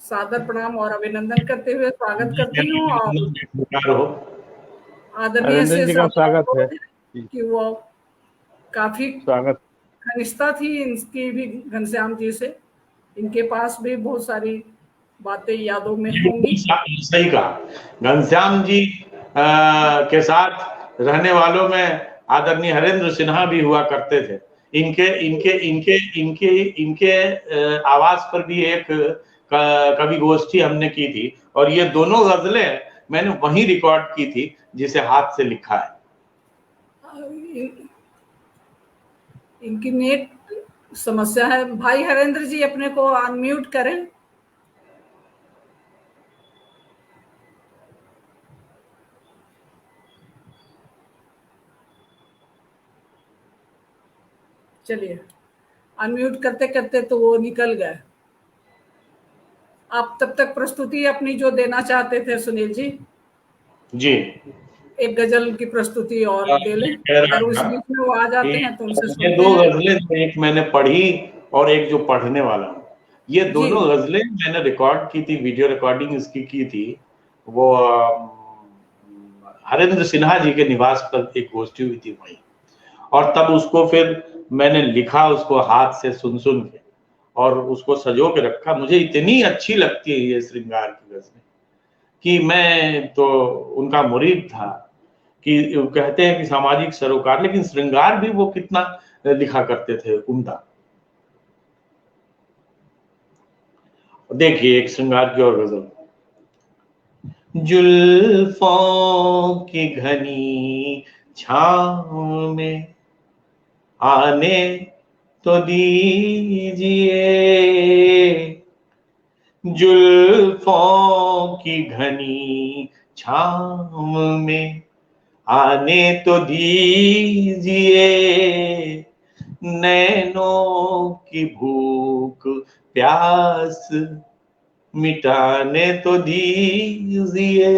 Speaker 1: सादर प्रणाम और अभिनंदन करते हुए स्वागत करती हूँ। और आदरणीय
Speaker 2: अरिंदर
Speaker 1: से
Speaker 2: जी का स्वागत है
Speaker 1: कि वो काफी
Speaker 2: स्वागत।
Speaker 1: घनिष्ठता थी इनकी भी घनश्याम जी से, इनके पास भी बहुत सारी बातें यादों में होंगी।
Speaker 3: सही कहा। घनश्याम जी के साथ रहने वालों में आदरणीय हरेंद्र सिन्हा भी हुआ करते थे। इनके इनके इनके इनके इनके आवाज पर भी एक कवि गोष्ठी हमने की थी, और ये दोनों गजलें मैंने वहीं रिकॉर्ड की थी जिसे हाथ से लिखा है।
Speaker 1: इनकी नेट समस्या है। भाई हरेंद्र जी अपने को अनम्यूट करें। चलिए, अनम्यूट करते करते तो वो निकल गए। आप तब तक प्रस्तुति अपनी जो देना चाहते थे सुनील जी,
Speaker 3: जी
Speaker 1: एक गजल की प्रस्तुति और दे लें,
Speaker 3: कह रहा
Speaker 1: अगर उस
Speaker 3: था
Speaker 1: बीच में वो आ जाते
Speaker 3: कि
Speaker 1: हैं तो उनसे
Speaker 3: ये
Speaker 1: सुनते
Speaker 3: 2
Speaker 1: हैं।
Speaker 3: गजलें जो एक मैंने पढ़ी और एक जो पढ़ने वाला हूँ, ये
Speaker 1: जी
Speaker 3: दोनों गजलें मैंने रिकॉर्ड की थी, वीडियो रिकॉर्डिंग इसकी की थी। वो हरेंद्र सिन्हा जी के निवास पर एक गोष्ठी हुई थी वहीं, और तब उसको फिर मैंने लिखा उसको हाथ से सुन सुन के और उसको सजो के रखा। मुझे इतनी अच्छी लगती है ये श्रृंगार की गजलें कि मैं तो उनका मुरीद था। कि कहते हैं कि सामाजिक सरोकार, लेकिन श्रृंगार भी वो कितना लिखा करते थे, उम्दा। देखिए एक श्रृंगार की और गजल। जुल्फों की घनी छाँव में आने तो दीजिए, जुल्फों की घनी छाँव में आने तो दीजिए, नैनों की भूख प्यास मिटाने तो दीजिए।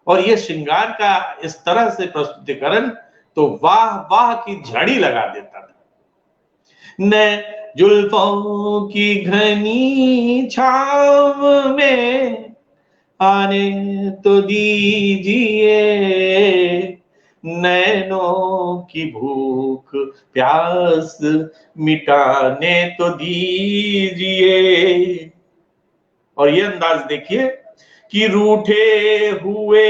Speaker 3: और ये श्रृंगार का इस तरह से प्रस्तुतिकरण तो वाह वाह की झड़ी लगा देता था। न जुल्फों की घनी छाव में आने तो दीजिए, नैनों की भूख प्यास मिटाने तो दीजिए। और ये अंदाज देखिए कि रूठे हुए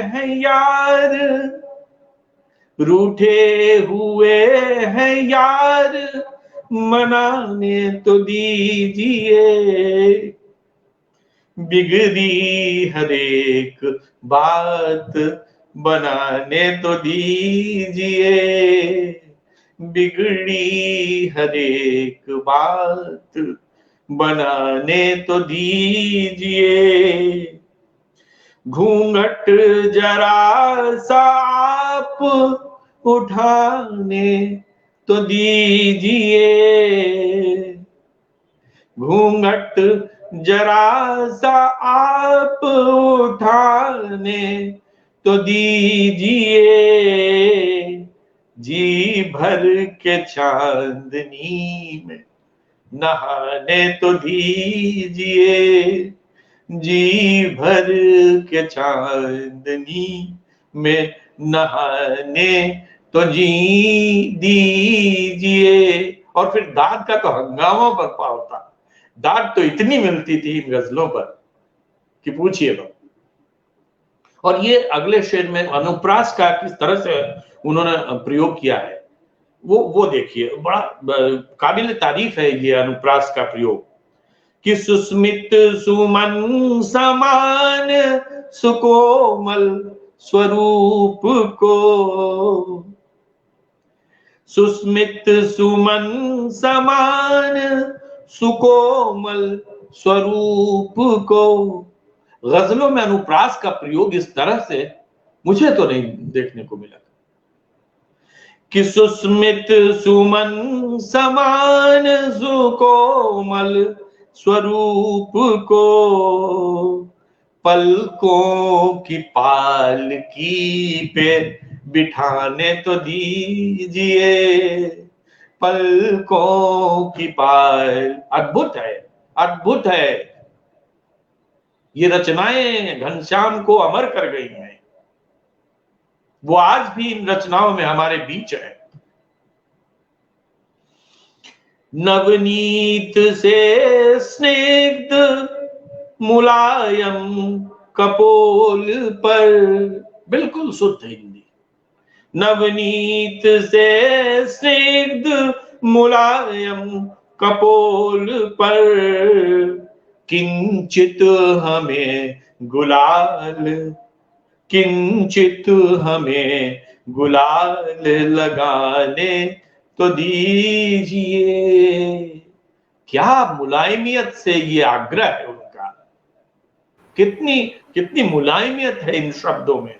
Speaker 3: हैं यार, रूठे हुए हैं यार, मनाने तो दीजिए, बिगड़ी हर एक बात बनाने तो दीजिए, बिगड़ी हर एक बात बनाने तो दीजिए, घूंघट जरा सा आप उठाने तो दीजिए, घूंघट जरा सा आप उठाने तो दीजिए, जी भर के चांदनी में नहाने तो दीजिए, जी भर के चांदनी में नहाने तो जी दीजिए। और फिर दाद का तो हंगामा बर्पा होता, दाद तो इतनी मिलती थी इन गजलों पर कि पूछिए मत। और ये अगले शेर में अनुप्रास का किस तरह से उन्होंने प्रयोग किया है, वो देखिए, बड़ा काबिल तारीफ है ये अनुप्रास का प्रयोग। कि सुस्मित सुमन समान सुकोमल स्वरूप को, सुस्मित सुमन समान सुकोमल स्वरूप को। गजलों में अनुप्रास का प्रयोग इस तरह से मुझे तो नहीं देखने को मिला कि सुस्मित सुमन समान सुकोमल स्वरूप को, पलकों की पालकी पे बिठाने तो दीजिए, पलकों की पाल। अद्भुत है, अद्भुत है। ये रचनाएं घनश्याम को अमर कर गई हैं, वो आज भी इन रचनाओं में हमारे बीच है। नवनीत से स्निग्ध मुलायम कपोल पर, बिल्कुल शुद्ध हिंदी, नवनीत से स्निग्ध मुलायम कपोल पर, किंचित हमें गुलाल, किंचित हमें गुलाल लगाने तो दीजिए। क्या मुलायमियत से ये आग्रह है उनका, कितनी कितनी मुलायमियत है इन शब्दों में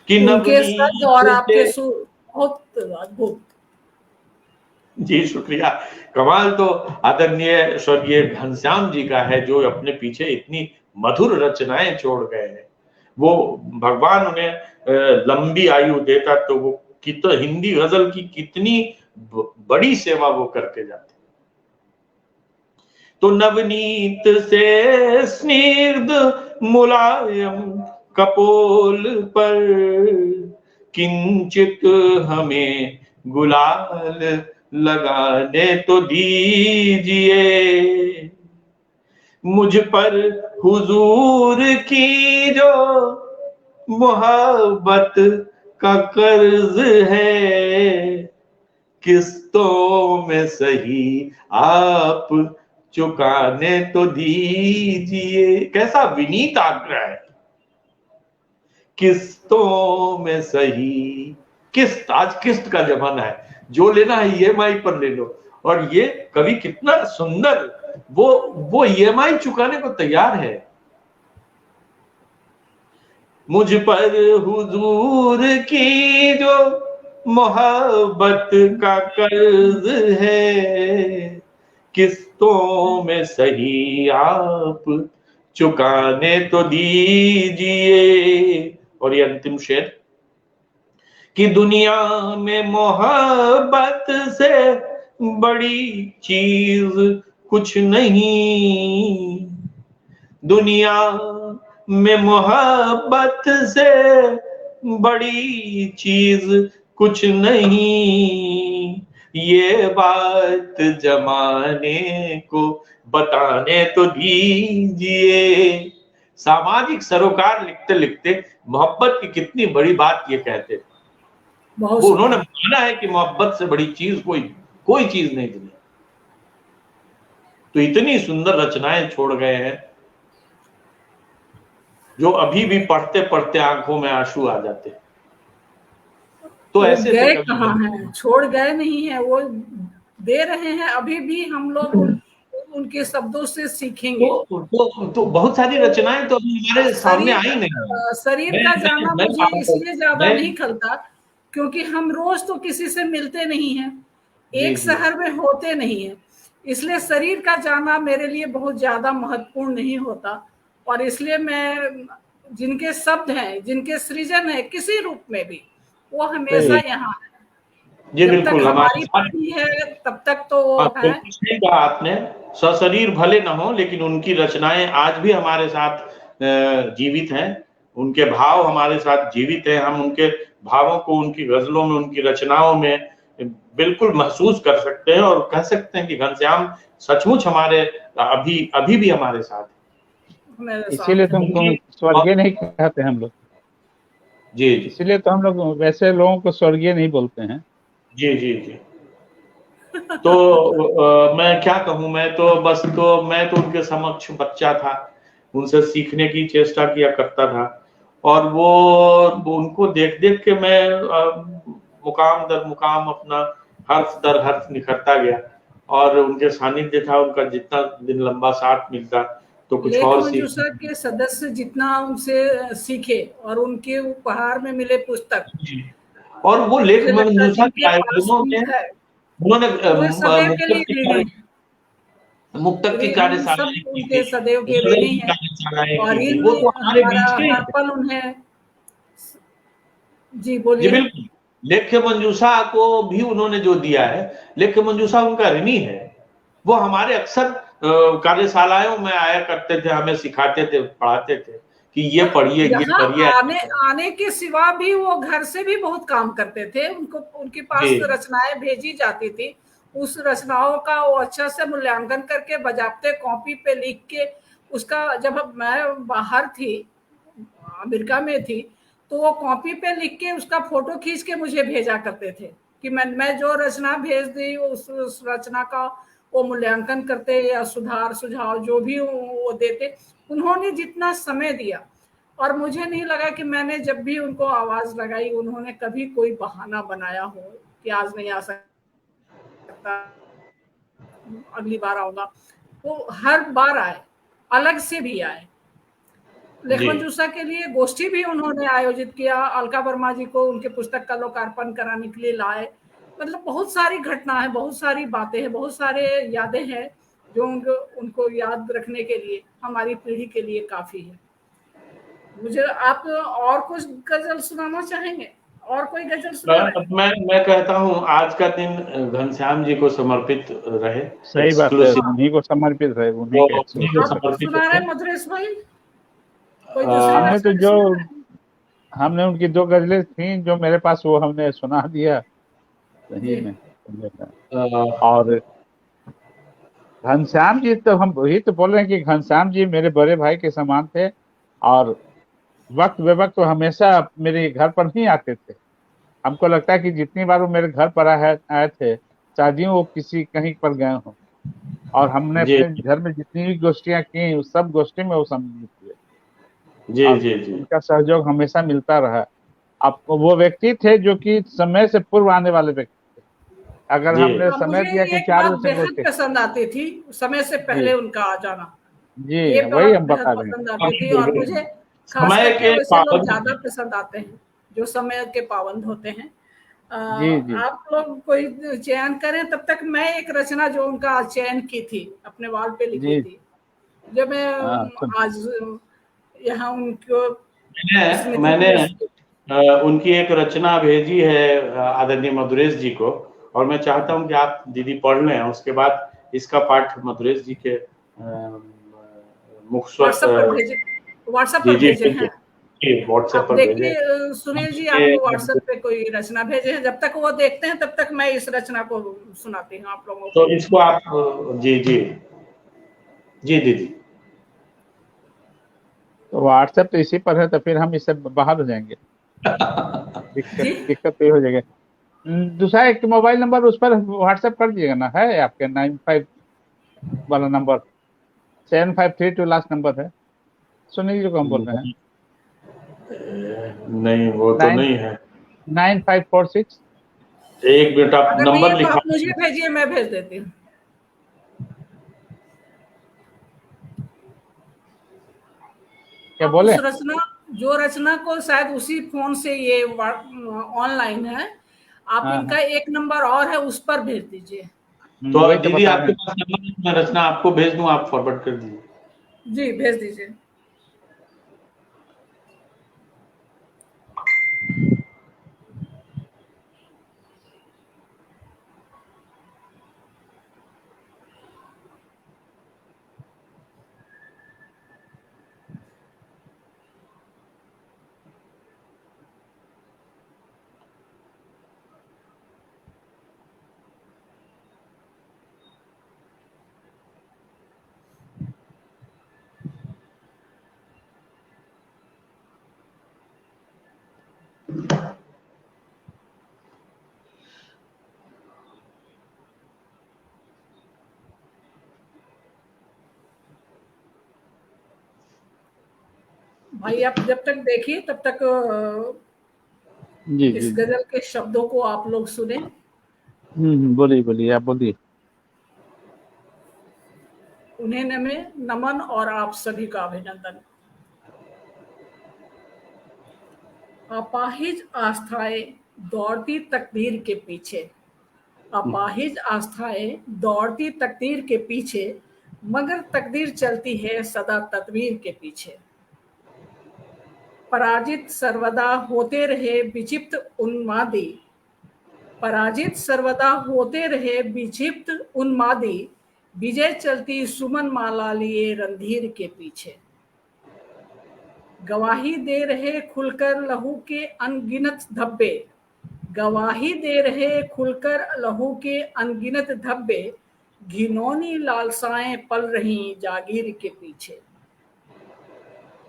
Speaker 3: कि
Speaker 1: उनके शब्द और आपके
Speaker 3: से
Speaker 1: सुर बहुत अद्भुत।
Speaker 3: जी शुक्रिया। कमाल तो आदरणीय स्वर्गीय घनश्याम जी का है, जो अपने पीछे इतनी मधुर रचनाएं छोड़ गए हैं। वो भगवान उन्हें लंबी आयु देता तो वो हिंदी गजल की कितनी बड़ी सेवा वो करके जाते। तो नवनीत से स्निग्ध मुलायम कपोल पर किंचित हमें गुलाल लगाने तो दीजिए, मुझ पर हुजूर की जो मोहब्बत का कर्ज है, किस्तों में सही आप चुकाने तो दीजिए। कैसा विनीत आग्रह है, किस्तों में सही। किस्त, आज किस्त का जमाना है, जो लेना है ईएमआई पर ले लो। और ये कवि कितना सुंदर, वो ईएमआई चुकाने को तैयार है। मुझ पर हुजूर की जो मोहब्बत का कर्ज है, किस्तों में सही आप चुकाने तो दीजिए। और ये अंतिम शेर कि दुनिया में मोहब्बत से बड़ी चीज कुछ नहीं, दुनिया में मोहब्बत से बड़ी चीज कुछ नहीं, ये बात जमाने को बताने तो दीजिए। सामाजिक सरोकार लिखते लिखते मोहब्बत की कितनी बड़ी बात ये कहते थे। वो उन्होंने माना है कि मोहब्बत से बड़ी चीज कोई चीज नहीं दुनिया। तो इतनी सुंदर रचनाएं छोड़ गए हैं, जो अभी भी पढ़ते पढ़ते आंखों में आंसू आ जाते। तो ऐसे
Speaker 1: गए कहाँ हैं, छोड़ गए नहीं है, वो दे रहे हैं। अभी भी हम लोग उनके शब्दों से सीखेंगे।
Speaker 3: तो बहुत सारी रचनाएं तो अभी हमारे सामने आई नहीं।
Speaker 1: शरीर का जाना मुझे इसलिए ज्यादा नहीं खलता क्योंकि हम रोज तो किसी से मिलते नहीं हैं, एक शहर में होते नहीं है, इसलिए शरीर का जाना मेरे लिए बहुत ज्यादा महत्वपूर्ण नहीं होता। और इसलिए मैं जिनके शब्द हैं, जिनके सृजन है किसी रूप में भी, वो हमेशा यहाँ है।
Speaker 3: जी बिल्कुल,
Speaker 1: हमारी पीढ़ी है तब तक तो वो है।
Speaker 3: सही कहा आपने, सशरीर भले न हो लेकिन उनकी रचनाएं आज भी हमारे साथ जीवित हैं, उनके भाव हमारे साथ जीवित हैं। हम उनके भावों को उनकी गजलों में, उनकी रचनाओं में बिल्कुल महसूस कर सकते हैं और कह सकते हैं कि घनश्याम सचमुच हमारे अभी भी हमारे साथ है।
Speaker 2: इसीलिए तो हमको स्वर्गीय नहीं कहते हम लोग।
Speaker 3: जी,
Speaker 2: इसीलिए तो हम लोग वैसे लोगों को स्वर्गीय नहीं बोलते हैं।
Speaker 3: जी जी जी। तो मैं क्या कहूं, मैं तो उनके समक्ष बच्चा था, उनसे सीखने की चेष्टा किया करता था। और वो उनको देख देख के मैं मुकाम दर मुकाम अपना हर्ष दर हर्ष निखरता गया। और उनके सानिध्य था, उनका जितना दिन लंबा साथ मिलता तो कुछ और
Speaker 1: मंजूषा के सदस्य जितना उनसे सीखे और उनके उपहार में मिले पुस्तक,
Speaker 3: और वो लेख मंजूषा के आयोजनों में उन्होंने मुक्तक की कार्यशालाएं की थी,
Speaker 1: सदैव के ऋणी हैं और
Speaker 3: वो तो हमारे बीच के
Speaker 1: हर पल उन्हें। जी बोलिए।
Speaker 3: बिल्कुल, लेख्य मंजूषा को भी उन्होंने जो दिया है, लेख्य मंजूषा उनका ऋणी है। वो हमारे अक्सर कार्यशालाओं में आया करते थे, हमें सिखाते थे, पढ़ाते थे कि ये पढ़िए, ये करिए।
Speaker 1: आने के सिवा भी वो घर से भी बहुत काम करते थे। उनके पास रचनाएं भेजी जाती थी, उस रचनाओं का वो अच्छा से मूल्यांकन करके बजाते कॉपी पे लिख के उसका, जब मैं बाहर थी, अमेरिका में थी, तो वो कॉपी पे लिख के उसका फोटो खींच के मुझे भेजा करते थे कि मैं जो रचना भेज दी उस रचना का वो मूल्यांकन करते या सुधार सुझाव जो भी वो देते। उन्होंने जितना समय दिया, और मुझे नहीं लगा कि मैंने जब भी उनको आवाज लगाई उन्होंने कभी कोई बहाना बनाया हो कि आज नहीं आ सकता, अगली बार आऊंगा। वो हर बार आए, अलग से भी आए। लेख मंजूषा के लिए गोष्ठी भी उन्होंने आयोजित किया, अलका वर्मा जी को उनके पुस्तक का लोकार्पण कराने के लिए लाए। मतलब बहुत सारी घटना है, बहुत सारी बातें हैं, बहुत सारे यादें हैं जो उनको उनको याद रखने के लिए हमारी पीढ़ी के लिए काफी है। मुझे आप और कुछ गजल सुनाना चाहेंगे? और कोई गजल सुना रहे?
Speaker 3: मैं कहता हूँ आज का दिन घनश्याम जी को समर्पित रहे।
Speaker 2: सही बात है,
Speaker 3: एक्सक्लूसिव
Speaker 2: उन्हीं को समर्पित है, उन्हीं
Speaker 3: वो
Speaker 2: के
Speaker 3: उन्हीं को
Speaker 1: आप
Speaker 2: exclusive।
Speaker 3: समर्पित
Speaker 1: सुना रहे
Speaker 3: रहे।
Speaker 1: मधुरेश भाई? कोई दूसरी
Speaker 2: हमने तो
Speaker 1: रचना
Speaker 2: जो
Speaker 1: सुना रहे?
Speaker 2: हमने उनकी 2 गजलें थी जो मेरे पास, वो हमने सुना दिया सही
Speaker 1: जी
Speaker 2: में।
Speaker 3: अ,
Speaker 2: और घनश्याम जी तो हम वही तो बोल रहे हैं कि घनश्याम जी मेरे बड़े भाई के समान थे, और वक्त बेवक्त तो हमेशा मेरे घर पर ही आते थे। हमको लगता है कि जितनी बार वो मेरे घर पर आए थे, शादियों वो किसी कहीं पर गए हों, और हमने
Speaker 3: जी
Speaker 2: अपने घर में जितनी भी गोष्ठियां की, उस सब गोष्ठी में वो सम्मिलित हुए,
Speaker 3: जी
Speaker 2: और
Speaker 3: जी जी
Speaker 2: उनका सहयोग हमेशा मिलता रहा। अब वो व्यक्ति थे जो कि समय से पूर्व आने वाले व्यक्ति थे। अगर
Speaker 3: जी
Speaker 2: हमने समय
Speaker 1: मुझे
Speaker 2: दिया कि
Speaker 1: एक
Speaker 2: 4
Speaker 1: बात
Speaker 2: बजे से
Speaker 1: बेहद
Speaker 2: बैठे।
Speaker 1: पसंद आती थी, समय से
Speaker 2: जी
Speaker 1: पहले उनका आ जाना।
Speaker 2: जी,
Speaker 1: ये
Speaker 2: वही
Speaker 1: बात
Speaker 2: हम
Speaker 1: बेहद
Speaker 2: बता रहे हैं।
Speaker 1: पसंद आती थी,
Speaker 3: बिल्कुल
Speaker 1: और
Speaker 3: बिल्कुल।
Speaker 1: मुझे खास
Speaker 3: समय
Speaker 1: करके
Speaker 3: के
Speaker 1: वैसे लोग ज्यादा
Speaker 3: पाबंद
Speaker 1: पसंद आते हैं जो समय के पाबंद होते हैं।
Speaker 2: जी जी।
Speaker 1: आप लोग कोई चयन करें, तब तक मैं एक रचना जो उनका चयन की थी अपने वॉल पे लिखी
Speaker 2: जी
Speaker 1: थी, जो मैं
Speaker 2: हाँ सुन।
Speaker 1: आज यहाँ उनको स्मृति
Speaker 3: मैंने
Speaker 1: दिवस।
Speaker 3: उनकी एक रचना भेजी है आदरणीय मधुरेश जी को, और मैं चाहता हूं कि आप दीदी पढ़ लें, उसके बाद इसका पाठ मधुरेश जी के मुख स्वत
Speaker 1: व्हाट्सएप
Speaker 3: जी
Speaker 1: पर
Speaker 3: जी
Speaker 1: भेजे
Speaker 3: बिल्कुल
Speaker 1: हैं।
Speaker 3: व्हाट्सएप
Speaker 1: आप
Speaker 3: पर भेजे।
Speaker 1: देखिए सुनील जी,
Speaker 3: ये
Speaker 1: आपको व्हाट्सएप पे कोई रचना भेजे हैं, जब तक वो देखते हैं तब तक मैं इस रचना को सुनाती हूँ आप लोगों
Speaker 3: तो
Speaker 1: को।
Speaker 3: इसको आप जी जी जी दीदी।
Speaker 2: तो व्हाट्सएप तो इसी पर है, तो फिर हम इससे बाहर हो जाएंगे। दिक्कत
Speaker 1: जी
Speaker 2: दिक्कत तो ये हो जाएगा। दूसरा एक मोबाइल नंबर उस पर व्हाट्सएप कर दीजिएगा ना, है आपके 95 वाला नंबर, 7532 लास्ट नंबर है। सुनील जी को हम बोल रहे हैं।
Speaker 3: नहीं वो तो
Speaker 2: नाइन
Speaker 3: नहीं है।
Speaker 2: 9546।
Speaker 3: एक मिनट आप
Speaker 1: अगर नहीं
Speaker 3: नंबर
Speaker 1: है तो
Speaker 3: लिखवा
Speaker 1: आप मुझे भेजिए, मैं भेज देती हूँ।
Speaker 2: क्या
Speaker 1: आप
Speaker 2: बोले?
Speaker 1: उस रचना, जो रचना को शायद उसी फोन से ये ऑनलाइन है, आप
Speaker 2: हाँ हाँ।
Speaker 1: इनका एक नंबर और है, उस पर भेज दीजिए।
Speaker 3: तो
Speaker 2: वही तो
Speaker 3: दीदी
Speaker 2: बता रहे
Speaker 3: आपके
Speaker 2: हैं।
Speaker 3: पास नंबर है, मैं रचना आपको भेज दूं, आप फॉरवर्ड कर दीजिए।
Speaker 1: जी भेज दीजिए। भाई आप जब तक देखिए तब तक
Speaker 2: जी
Speaker 1: इस
Speaker 2: जी।
Speaker 1: गजल के शब्दों को आप लोग सुने।
Speaker 2: बोलिए बोलिए, आप बोलिए।
Speaker 1: उन्हें में नमन और आप सभी का अभिनंदन। अपाहिज आस्थाएं दौड़ती तकदीर के पीछे, अपाहिज आस्थाएं दौड़ती तकदीर के पीछे, मगर तकदीर चलती है सदा तदबीर के पीछे। पराजित सर्वदा होते रहे विक्षिप्त उन्मादी, पराजित सर्वदा होते रहे विक्षिप्त उन्मादी, विजय चलती सुमन माला लिए रणधीर के पीछे। गवाही दे रहे खुलकर लहू के अनगिनत धब्बे, गवाही दे रहे खुलकर लहू के अनगिनत धब्बे, घिनौनी लालसाएं पल रही जागीर के पीछे।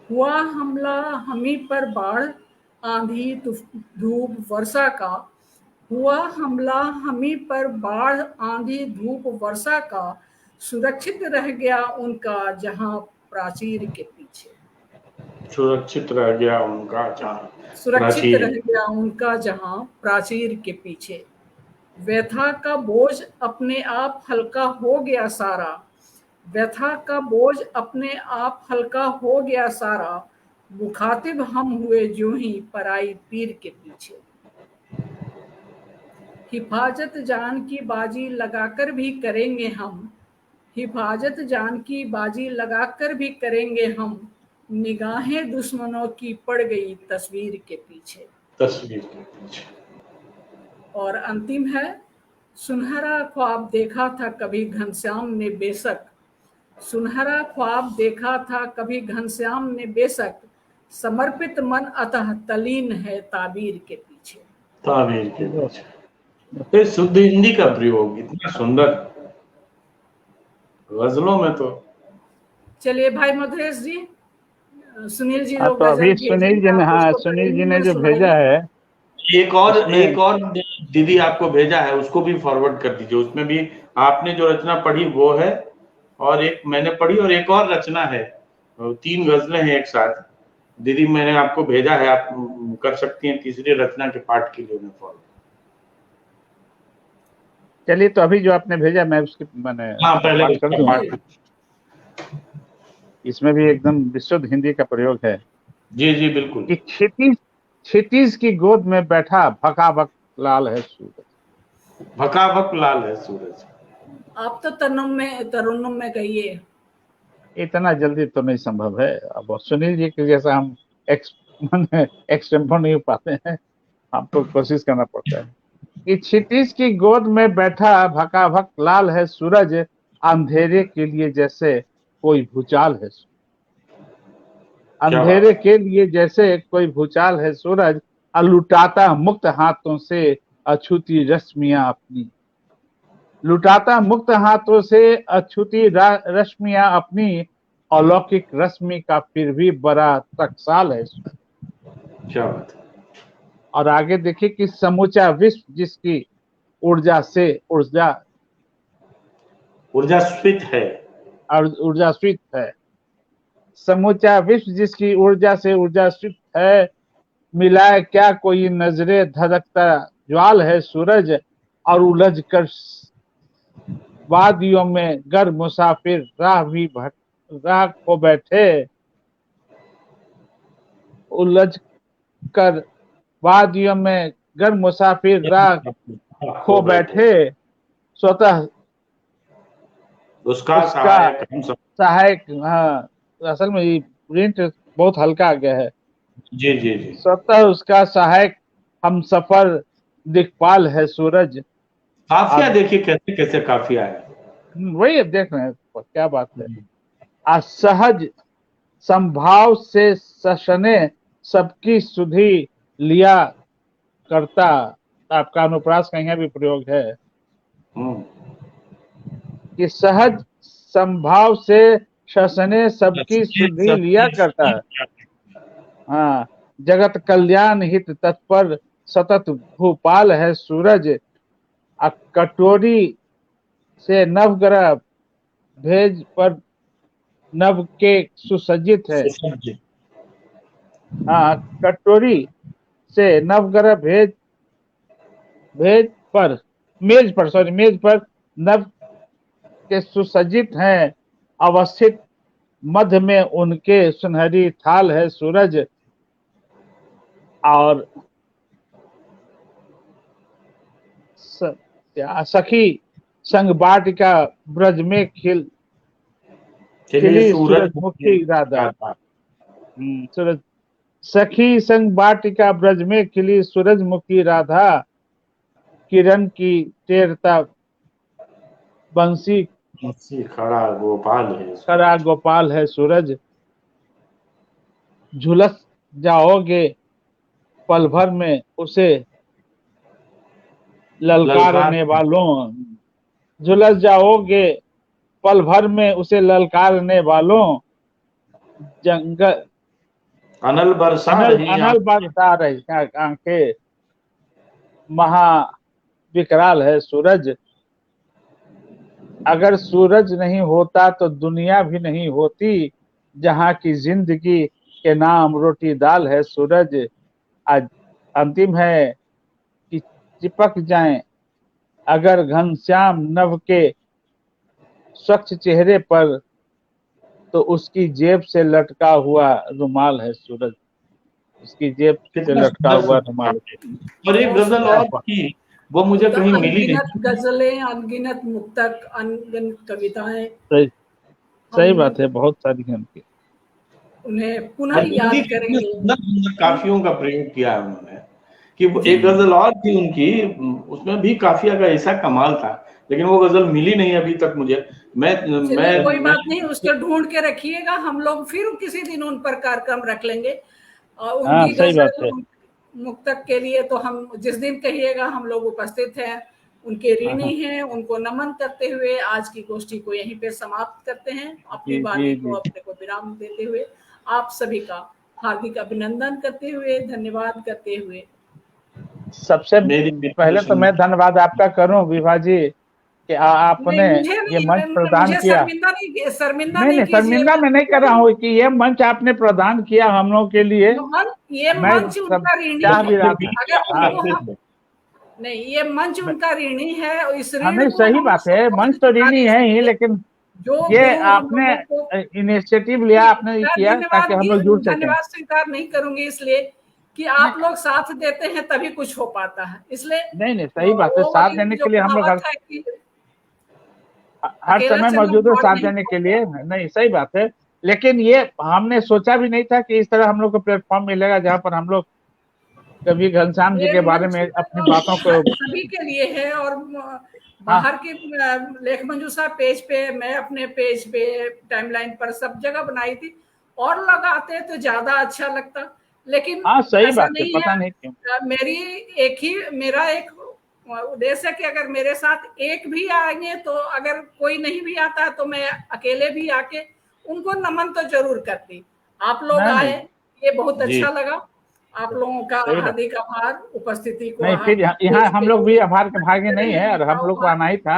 Speaker 1: हुआ हमला हमी पर बाढ़ आंधी धूप वर्षा का, हुआ हमला हमी पर बाढ़ आंधी धूप वर्षा का, सुरक्षित रह गया उनका जहां प्राचीर के पीछे।
Speaker 3: सुरक्षित रह गया उनका जहां
Speaker 1: सुरक्षित
Speaker 3: प्राचीर।
Speaker 1: रह गया उनका जहां प्राचीर के पीछे। व्यथा का बोझ अपने आप हल्का हो गया सारा, व्यथा का बोझ अपने आप हल्का हो गया सारा, मुखातिब हम हुए ज्यों ही पराई पीर के पीछे। हिफाजत जान की बाजी लगाकर भी करेंगे हम, हिफाजत जान की बाजी लगाकर भी करेंगे हम, निगाहें दुश्मनों की पड़ गई तस्वीर के पीछे।
Speaker 3: तस्वीर के पीछे।
Speaker 1: और अंतिम है, सुनहरा ख्वाब देखा था कभी घनश्याम ने बेशक, सुनहरा ख्वाब देखा था कभी घनश्याम ने बेशक, समर्पित मन अतः तलीन है ताबीर के पीछे।
Speaker 3: ताबीर के पीछे। फिर शुद्ध हिंदी का प्रयोग इतना सुंदर गजलों में तो।
Speaker 1: चलिए भाई मधुरेश जी, सुनील जी
Speaker 2: हाँ,
Speaker 1: लोग
Speaker 2: तो अभी सुनील जी ने, हाँ, सुनील जी ने जो भेजा है,
Speaker 3: एक और दीदी आपको भेजा है, उसको भी फॉरवर्ड कर दीजिए। उसमें भी आपने जो रचना पढ़ी वो है, और एक मैंने पढ़ी, और एक और रचना है, 3 गजलें हैं एक साथ। दीदी मैंने आपको भेजा है, आप कर सकती हैं तीसरी रचना के पाठ के लिए उन्हें फॉरवर्ड।
Speaker 2: चलिए, तो अभी जो आपने भेजा मैं उसकी मैंने
Speaker 3: पहले
Speaker 2: पाठ कर दूं। इसमें भी एकदम विशुद्ध हिंदी का प्रयोग है।
Speaker 3: जी जी बिल्कुल।
Speaker 2: कि क्षितिज की गोद में बैठा भकाभक लाल है सूरज,
Speaker 3: भकाभक लाल है सूरज।
Speaker 1: आप तो तरन्नुम में कहिए।
Speaker 2: इतना जल्दी तो नहीं संभव है। अब सुनील जी के जैसा हम एक्सटेम्पो नहीं पाते हैं, हमको कोशिश करना पड़ता है। कि क्षितिज की गोद में बैठा भकाभक लाल है सूरज, अंधेरे के लिए जैसे कोई भूचाल है, अंधेरे के लिए जैसे कोई भूचाल है सूरज, लुटाता मुक्त हाथों से अछूती रश्मियां अपनी, लुटाता मुक्त हाथों से अछूती रश्मियां अपनी, अलौकिक रश्मि का फिर भी बड़ा टकसाल है।
Speaker 3: क्या बात है।
Speaker 2: और आगे देखिए कि समूचा विश्व जिसकी ऊर्जा
Speaker 3: ऊर्जास्फीत है,
Speaker 2: और ऊर्जास्फीत है, समूचा विश्व जिसकी ऊर्जा से ऊर्जास्फीत है, मिलाए क्या कोई नजरे धधकता ज्वाल है सूरज, और उलझ कर वादियों में गर मुसाफिर राह खो बैठे, उलझ कर वादियों में गर मुसाफिर राह खो बैठे, स्वतः
Speaker 3: उसका
Speaker 2: सहायक। हाँ, असल में ये प्रिंट बहुत हल्का आ गया है।
Speaker 3: जी जी जी।
Speaker 2: स्वतः उसका सहायक हम सफर दिक्पाल है सूरज।
Speaker 3: काफिया देखिए कैसे कैसे काफिया है।
Speaker 2: वही अब देख रहे हैं, क्या बात है। असहज संभाव से सशने सबकी सुधि लिया करता, आपका अनुप्रास का यहाँ भी प्रयोग है कि सहज संभाव से शसने सबकी सुधि लिया करता है। हाँ, जगत कल्याण हित तत्पर सतत भूपाल है सूरज, कटोरी से नवग्रह भेज पर नव के सुसज्जित है। हाँ, कटोरी से नवग्रह मेज पर नव के सुसज्जित हैं, अवस्थित मध्य में उनके सुनहरी थाल है सूरज। और सखी संग बाटिका ब्रज में खिली सूरजमुखी राधा, सूरज सखी संग बाटिका ब्रज में खिली सूरजमुखी राधा, किरण की तेरता बंसी
Speaker 3: खड़ा
Speaker 2: गोपाल है सूरज, झुलस जाओगे पल भर में उसे ललकारने वालों, झुलस जाओगे पल भर में उसे ललकारने वालों, जंगल
Speaker 3: अनल बरसा
Speaker 2: रही आंखें महाविकराल है सूरज। अगर सूरज नहीं होता तो दुनिया भी नहीं होती, जहाँ की जिंदगी के नाम रोटी दाल है सूरज। आज अंतिम है कि चिपक जाएं अगर घनश्याम नभ के स्वच्छ चेहरे पर, तो उसकी जेब से लटका हुआ रुमाल है सूरज, उसकी जेब से लटका हुआ रुमाल।
Speaker 3: और एक गजल और थी वो मुझे कहीं मिली
Speaker 1: अनगिनत
Speaker 3: नहीं।
Speaker 1: गजलें, अनगिनत मुक्तक, अनगिनत कविताएं,
Speaker 2: सही
Speaker 1: हम
Speaker 2: बात है, बहुत सारी हैं उनकी।
Speaker 1: उन्हें पुनः
Speaker 3: और हिंदी
Speaker 1: याद
Speaker 3: के इतने
Speaker 1: करेंगे।
Speaker 3: सुंदर सुंदर काफियों का प्रयोग किया है उन्होंने कि वो
Speaker 1: जी
Speaker 3: एक गजल और थी उनकी, उसमें भी काफिया का ऐसा कमाल था, लेकिन वो गजल मिली नहीं अभी तक मुझे। मैं
Speaker 1: चलिए, कोई
Speaker 3: मैं
Speaker 1: बात नहीं, उसको ढूंढ के रखिएगा, हम लोग फिर किसी दिन उन पर कार्यक्रम रख लेंगे। और
Speaker 2: हाँ
Speaker 1: उनकी
Speaker 2: सही बात
Speaker 1: गजल,
Speaker 2: है।
Speaker 1: मुक्तक के लिए तो हम जिस दिन कहिएगा हम लोग उपस्थित हैं, उनके
Speaker 2: हाँ हाँ,
Speaker 1: ऋणी हैं। उनको नमन करते हुए आज की गोष्ठी को यहीं पे समाप्त करते हैं। अपनी
Speaker 2: जी
Speaker 1: वाणी
Speaker 2: जी
Speaker 1: को
Speaker 2: जी।
Speaker 1: अपने को विराम देते हुए आप सभी का हार्दिक अभिनंदन करते हुए, धन्यवाद करते हुए,
Speaker 2: सबसे
Speaker 3: मेरी
Speaker 2: पहले तो मैं धन्यवाद आपका करूं विभा जी कि
Speaker 1: नहीं
Speaker 2: आपने
Speaker 1: मुझे
Speaker 2: ये
Speaker 1: नहीं,
Speaker 2: मंच
Speaker 1: मतलब
Speaker 2: प्रदान
Speaker 1: मुझे
Speaker 2: किया।
Speaker 1: शर्मिंदा
Speaker 2: नहीं
Speaker 1: नहीं
Speaker 2: नहीं, शर्मिंदा
Speaker 1: कीजिएगा।
Speaker 2: मैं नहीं कर रहा हूँ कि ये मंच आपने प्रदान किया हम लोगों के लिए।
Speaker 1: ये
Speaker 2: मैं
Speaker 1: मंच
Speaker 2: सब
Speaker 1: उनका ऋणी
Speaker 2: चाह
Speaker 1: है।
Speaker 2: भी रहा था।
Speaker 1: अगर
Speaker 2: हाँ
Speaker 1: उनको हम नहीं, ये मंच
Speaker 2: मैं-
Speaker 1: उनका ऋणी है और इस
Speaker 2: हाँ,
Speaker 1: ऋण
Speaker 2: नहीं
Speaker 1: को
Speaker 2: सही
Speaker 1: हम
Speaker 2: बात है,
Speaker 1: संतोष
Speaker 2: मंच तो ऋणी
Speaker 1: जुटाने
Speaker 2: है ही,
Speaker 1: इसलिए
Speaker 2: लेकिन
Speaker 1: जो
Speaker 2: ये
Speaker 1: गुरु हम
Speaker 2: आपने
Speaker 1: लोगों को।
Speaker 2: इनिशिएटिव लिया, आपने ये
Speaker 1: मैं
Speaker 2: किया ताकि हम लोग जुड़ सकें।
Speaker 1: धन्यवाद स्वीकार नहीं करूंगी, इसलिए कि
Speaker 2: नहीं
Speaker 1: आप लोग साथ देते हैं तभी कुछ हो पाता है, इसलिए
Speaker 2: नहीं नहीं, सही बात है,
Speaker 1: वो
Speaker 2: साथ
Speaker 1: वाली
Speaker 2: देने
Speaker 1: जो
Speaker 2: के लिए हम लोग
Speaker 1: कहावत है कि
Speaker 2: हर
Speaker 1: अकेला
Speaker 2: समय
Speaker 1: चलना
Speaker 2: मौजूद है
Speaker 1: बहुत
Speaker 2: साथ
Speaker 1: नहीं
Speaker 2: देने के
Speaker 1: होता।
Speaker 2: लिए। नहीं सही बात है, लेकिन ये हमने सोचा भी नहीं था कि इस तरह हम लोग को प्लेटफॉर्म मिलेगा जहाँ पर हम लोग कभी घनश्याम जी
Speaker 1: ये
Speaker 2: के बारे
Speaker 1: मंच
Speaker 2: में अपनी बातों को।
Speaker 1: सभी के लिए है और
Speaker 2: हाँ
Speaker 1: बाहर के लेख मंजूषा पेज पे, मैं अपने पेज पे, टाइमलाइन पर सब जगह बनाई थी, और लोग आते तो ज्यादा अच्छा लगता, लेकिन
Speaker 2: हाँ सही
Speaker 1: ऐसा
Speaker 2: बात है,
Speaker 1: नहीं है।
Speaker 2: पता नहीं क्यों।
Speaker 1: मेरा एक उद्देश्य है कि अगर मेरे साथ एक भी आएंगे तो, अगर कोई नहीं भी आता तो मैं अकेले भी आके उनको नमन तो जरूर करती। आप लोग
Speaker 2: नहीं
Speaker 1: आए,
Speaker 2: नहीं
Speaker 1: ये बहुत
Speaker 3: जी
Speaker 1: अच्छा लगा। आप लोगों का
Speaker 2: सही बात।
Speaker 1: हार्दिक आभार, उपस्थिति को
Speaker 2: नहीं
Speaker 1: आप
Speaker 2: फिर यहाँ
Speaker 1: पेज
Speaker 2: हम
Speaker 1: पे
Speaker 2: लोग
Speaker 1: जो
Speaker 2: भी आभार के भागे
Speaker 1: दे
Speaker 2: नहीं
Speaker 1: रहे
Speaker 2: है,
Speaker 1: हैं,
Speaker 2: और हम लोग को
Speaker 1: आभार।
Speaker 2: आना ही था।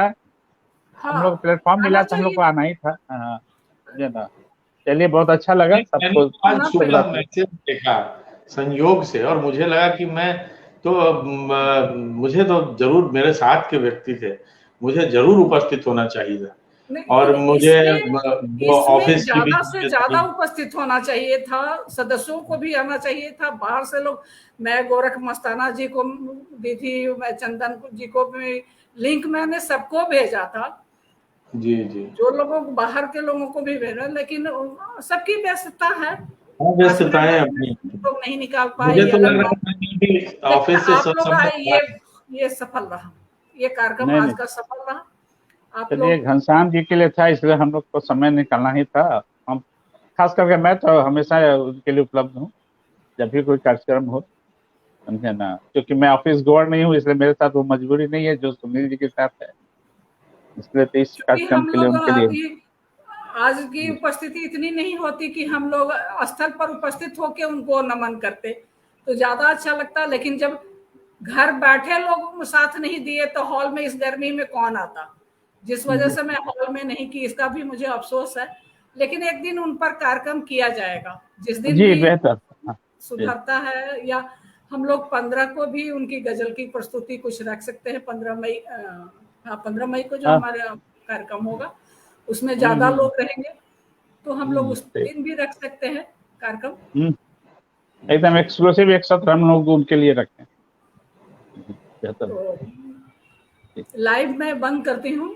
Speaker 2: हम
Speaker 1: हाँ,
Speaker 2: लोग प्लेटफॉर्म मिला
Speaker 1: आना
Speaker 2: तो हम लोग
Speaker 1: चाहिए,
Speaker 2: को आना ही था। हाँ जी ना। चलिए बहुत अच्छा लगा,
Speaker 3: मैंने
Speaker 2: सबको
Speaker 3: आज
Speaker 1: आना तो
Speaker 3: सुबह
Speaker 2: शुभ रात्रि।
Speaker 3: मैसेज देखा संयोग से, और मुझे लगा कि मैं तो मुझे तो जरूर, मेरे साथ के व्यक्ति थे, मुझे जरूर उपस्थित होना चाहिए था। और
Speaker 1: नहीं,
Speaker 3: मुझे
Speaker 1: इसमें
Speaker 3: वो
Speaker 1: इसमें
Speaker 3: ऑफिस की भी
Speaker 1: ज्यादा से ज्यादा
Speaker 3: जिम्मेदारी।
Speaker 1: उपस्थित होना चाहिए था, सदस्यों को भी आना चाहिए था, बाहर से लोग। मैं गोरख मस्ताना जी को दी थी, मैं चंदन जी को भी लिंक मैंने सबको भेजा था,
Speaker 3: जी जी
Speaker 1: जो लोगों को, बाहर के लोगों को भी भेजा, लेकिन सबकी व्यस्तता है।
Speaker 3: हाँ,
Speaker 1: 5 मिनट
Speaker 3: व्यस्तताएं
Speaker 1: 10
Speaker 3: अपनी
Speaker 1: मिनट लोग नहीं निकाल पाए,
Speaker 3: मुझे
Speaker 1: ये
Speaker 3: तो
Speaker 1: अलग
Speaker 3: लग रहा
Speaker 1: बात।
Speaker 3: है मैं भी
Speaker 1: लेकिन
Speaker 3: ऑफिस से
Speaker 1: आप लोग
Speaker 3: समय
Speaker 1: आए, ये सफल रहा, ये कार्यक्रम
Speaker 2: नहीं
Speaker 1: आज
Speaker 2: नहीं,
Speaker 1: का सफल रहा। आप
Speaker 2: चलिए
Speaker 1: लोग
Speaker 2: घनश्याम जी के लिए था इसलिए हम लोग को समय निकालना ही था। हम खास करके मैं तो हमेशा उनके लिए उपलब्ध हूँ, जब भी कोई कार्यक्रम हो, समझे ना। क्योंकि मैं ऑफिस गोअर नहीं हूँ, इसलिए मेरे साथ वो मजबूरी नहीं है जो सुनील जी के साथ है, इसलिए तो इस
Speaker 1: चूंकि
Speaker 2: कार्यक्रम
Speaker 1: हम
Speaker 2: के लिए
Speaker 1: लोग
Speaker 2: उनके लिए।
Speaker 1: अभी, आज की उपस्थिति इतनी नहीं होती कि हम लोग स्थल पर उपस्थित होकर उनको नमन करते तो ज्यादा अच्छा लगता, लेकिन जब घर बैठे लोग साथ नहीं दिए तो हॉल में इस गर्मी में कौन आता। जिस वजह से मैं हॉल में नहीं की, इसका भी मुझे अफसोस है, लेकिन एक दिन उन पर कार्यक्रम किया जाएगा, जिस दिन
Speaker 2: जी
Speaker 1: भी
Speaker 2: बेहतर। हाँ, जी
Speaker 1: सुधरता है। या हम लोग 15 को भी उनकी गजल की प्रस्तुति कुछ रख सकते हैं, 15 मई, हाँ 15 मई को जो
Speaker 2: हाँ,
Speaker 1: हमारा कार्यक्रम होगा उसमें ज्यादा लोग रहेंगे, तो हम लोग उस
Speaker 2: ठीक।
Speaker 1: दिन भी रख सकते हैं कार्यक्रम।
Speaker 2: एकदम एक्सक्लूसिव एक सत्र हम लोग उनके लिए रखें, बेहतर।
Speaker 1: तो लाइव मैं बंद करती हूँ।